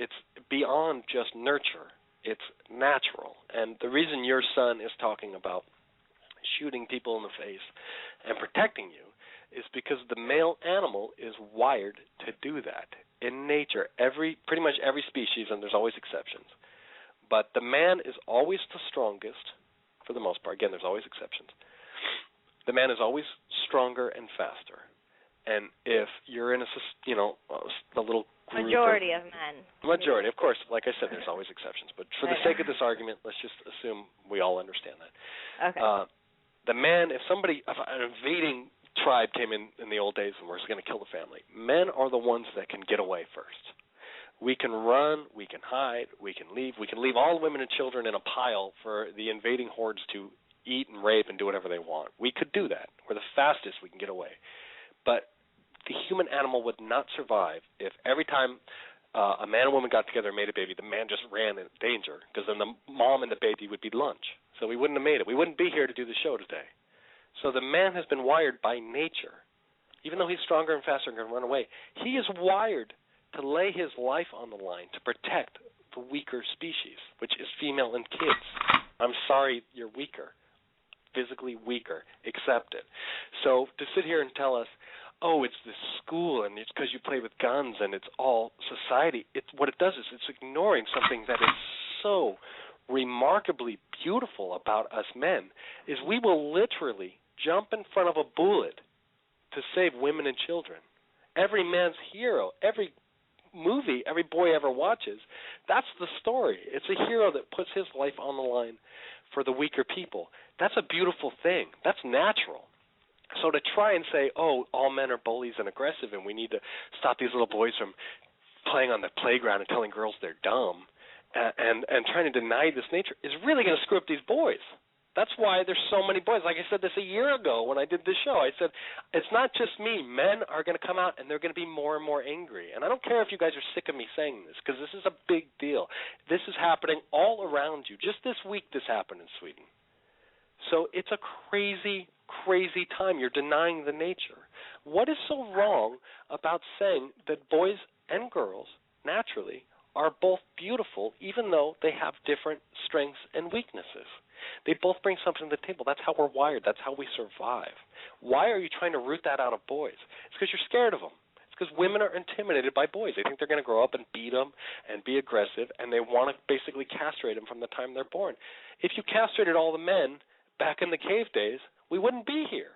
It's beyond just nurture. It's natural. And the reason your son is talking about shooting people in the face and protecting you is because the male animal is wired to do that in nature. Pretty much every species, and there's always exceptions, but the man is always the strongest for the most part. Again, there's always exceptions. The man is always stronger and faster. And if you're in a little group majority of men. Majority, of course. Like I said, there's always exceptions. But for the sake of this argument, let's just assume we all understand that. Okay. The man, if an invading tribe came in the old days and was going to kill the family, men are the ones that can get away first. We can run, we can hide, we can leave all women and children in a pile for the invading hordes to eat and rape and do whatever they want. We could do that. We're the fastest we can get away. But the human animal would not survive if every time a man and woman got together and made a baby, the man just ran in danger, because then the mom and the baby would be lunch. So we wouldn't have made it. We wouldn't be here to do the show today. So the man has been wired by nature. Even though he's stronger and faster and can run away, he is wired to lay his life on the line to protect the weaker species, which is female and kids. I'm sorry, you're weaker. Physically weaker. Accept it. So to sit here and tell us, oh, it's this school and it's because you play with guns and it's all society, what it does is it's ignoring something that is so remarkably beautiful about us men, is we will literally jump in front of a bullet to save women and children. Every man's hero, every movie every boy ever watches, that's the story. It's a hero that puts his life on the line for the weaker people. That's a beautiful thing. That's natural. So to try and say, oh, all men are bullies and aggressive and we need to stop these little boys from playing on the playground and telling girls they're dumb and trying to deny this nature is really going to screw up these boys. That's why there's so many boys. Like I said this a year ago when I did this show. I said, it's not just me. Men are going to come out, and they're going to be more and more angry. And I don't care if you guys are sick of me saying this, because this is a big deal. This is happening all around you. Just this week this happened in Sweden. So it's a crazy, crazy time. You're denying the nature. What is so wrong about saying that boys and girls, naturally, are both beautiful, even though they have different strengths and weaknesses? They both bring something to the table. That's how we're wired. That's how we survive. Why are you trying to root that out of boys? It's because you're scared of them. It's because women are intimidated by boys. They think they're going to grow up and beat them and be aggressive, and they want to basically castrate them from the time they're born. If you castrated all the men back in the cave days, we wouldn't be here.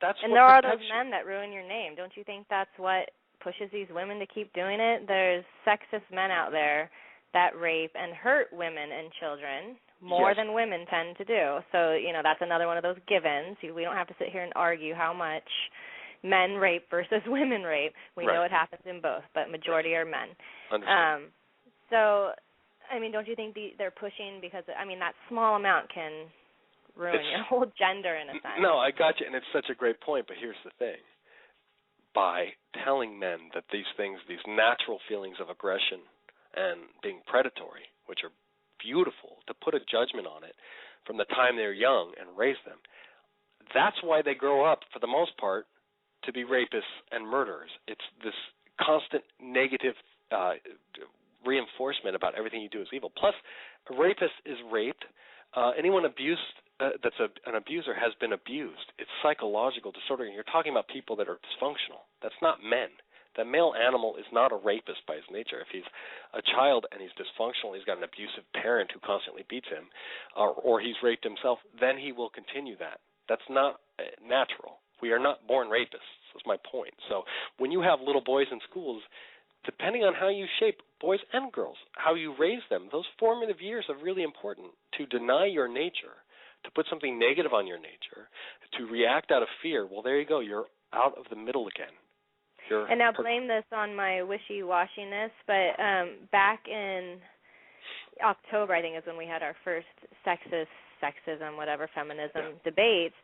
And there are those men that ruin your name. Don't you think that's what pushes these women to keep doing it? There's sexist men out there that rape and hurt women and children more than women tend to do. So, that's another one of those givens. We don't have to sit here and argue how much men rape versus women rape. We know it happens in both, but majority are men. So, don't you think they're pushing because, that small amount can ruin your whole gender in a sense? No, I got you, and it's such a great point, but here's the thing. By telling men that these things, these natural feelings of aggression and being predatory, which are beautiful, to put a judgment on it from the time they're young and raise them, that's why they grow up, for the most part, to be rapists and murderers. It's this constant negative reinforcement about everything you do is evil. Plus, a rapist is raped. Anyone abused that's an abuser has been abused. It's psychological disorder, and you're talking about people that are dysfunctional. That's not men. The male animal is not a rapist by his nature. If he's a child and he's dysfunctional, he's got an abusive parent who constantly beats him, or he's raped himself, then he will continue that. That's not natural. We are not born rapists. That's my point. So when you have little boys in schools, depending on how you shape boys and girls, how you raise them, those formative years are really important. To deny your nature, to put something negative on your nature, to react out of fear, well, there you go. You're out of the middle again. And now blame this on my wishy-washiness, but back in October, I think, is when we had our first sexism, whatever, feminism debates,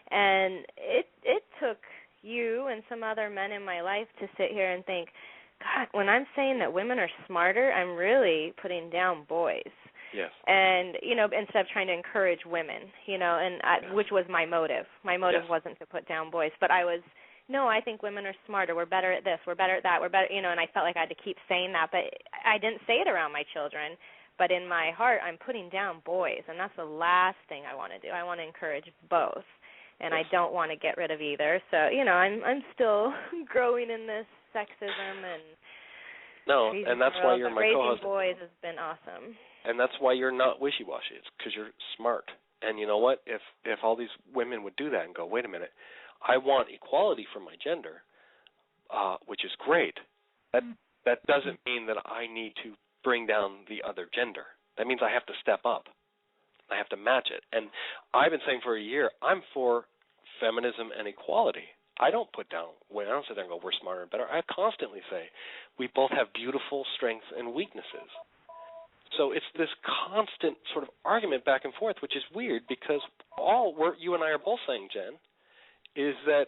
and it took you and some other men in my life to sit here and think, God, when I'm saying that women are smarter, I'm really putting down boys. Yes. And, instead of trying to encourage women, which was my motive. My motive wasn't to put down boys, but I think women are smarter. We're better at this. We're better at that. We're better, and I felt like I had to keep saying that, but I didn't say it around my children. But in my heart, I'm putting down boys, and that's the last thing I want to do. I want to encourage both, and I don't want to get rid of either. So, I'm still growing in this sexism and and that's why you're my co-husband. Raising boys has been awesome. And that's why you're not wishy-washy. It's because you're smart. And you know what? If all these women would do that and go, wait a minute, I want equality for my gender, which is great. That doesn't mean that I need to bring down the other gender. That means I have to step up. I have to match it. And I've been saying for a year, I'm for feminism and equality. I don't sit there and go, we're smarter and better. I constantly say we both have beautiful strengths and weaknesses. So it's this constant sort of argument back and forth, which is weird because you and I are both saying, Jen, is that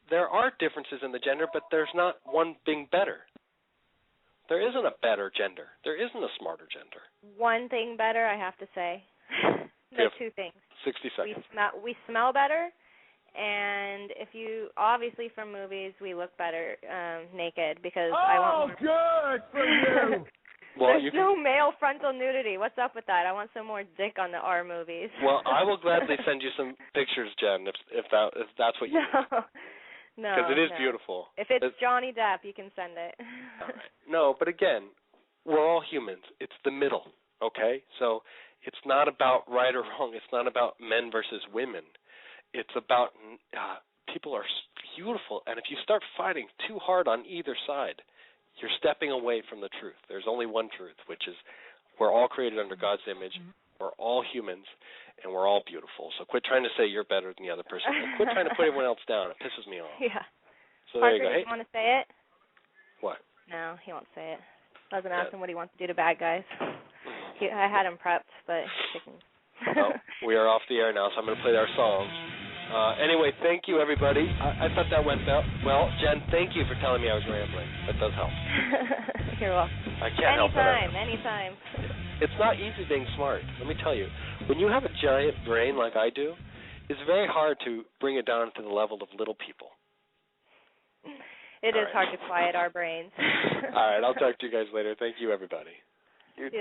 there are differences in the gender, but there's not one being better. There isn't a better gender. There isn't a smarter gender. One thing better, I have to say. There's two things. 60 seconds. We smell better, and obviously from movies, we look better naked because I want more. Good for you! There's no male frontal nudity. What's up with that? I want some more dick on the R movies. Well, I will gladly send you some pictures, Jen, if that's what you need. No, because it is beautiful. If it's Johnny Depp, you can send it. All right. No, but again, we're all humans. It's the middle, okay? So it's not about right or wrong. It's not about men versus women. It's about people are beautiful, and if you start fighting too hard on either side, you're stepping away from the truth. There's only one truth, which is we're all created under God's image. We're all humans, and we're all beautiful. So quit trying to say you're better than the other person. And quit trying to put everyone else down. It pisses me off. Yeah. So Parker, there you go. You want to say it? What? No, he won't say it. I was going to ask him what he wants to do to bad guys. I had him prepped, but he can. Oh, we are off the air now, so I'm going to play our song. Anyway, thank you, everybody. I thought that went well. Jen, thank you for telling me I was rambling. That does help. You're welcome. I can't help it. Anytime. It's not easy being smart. Let me tell you. When you have a giant brain like I do, it's very hard to bring it down to the level of little people. It is hard to quiet our brains. All right, I'll talk to you guys later. Thank you, everybody. You too.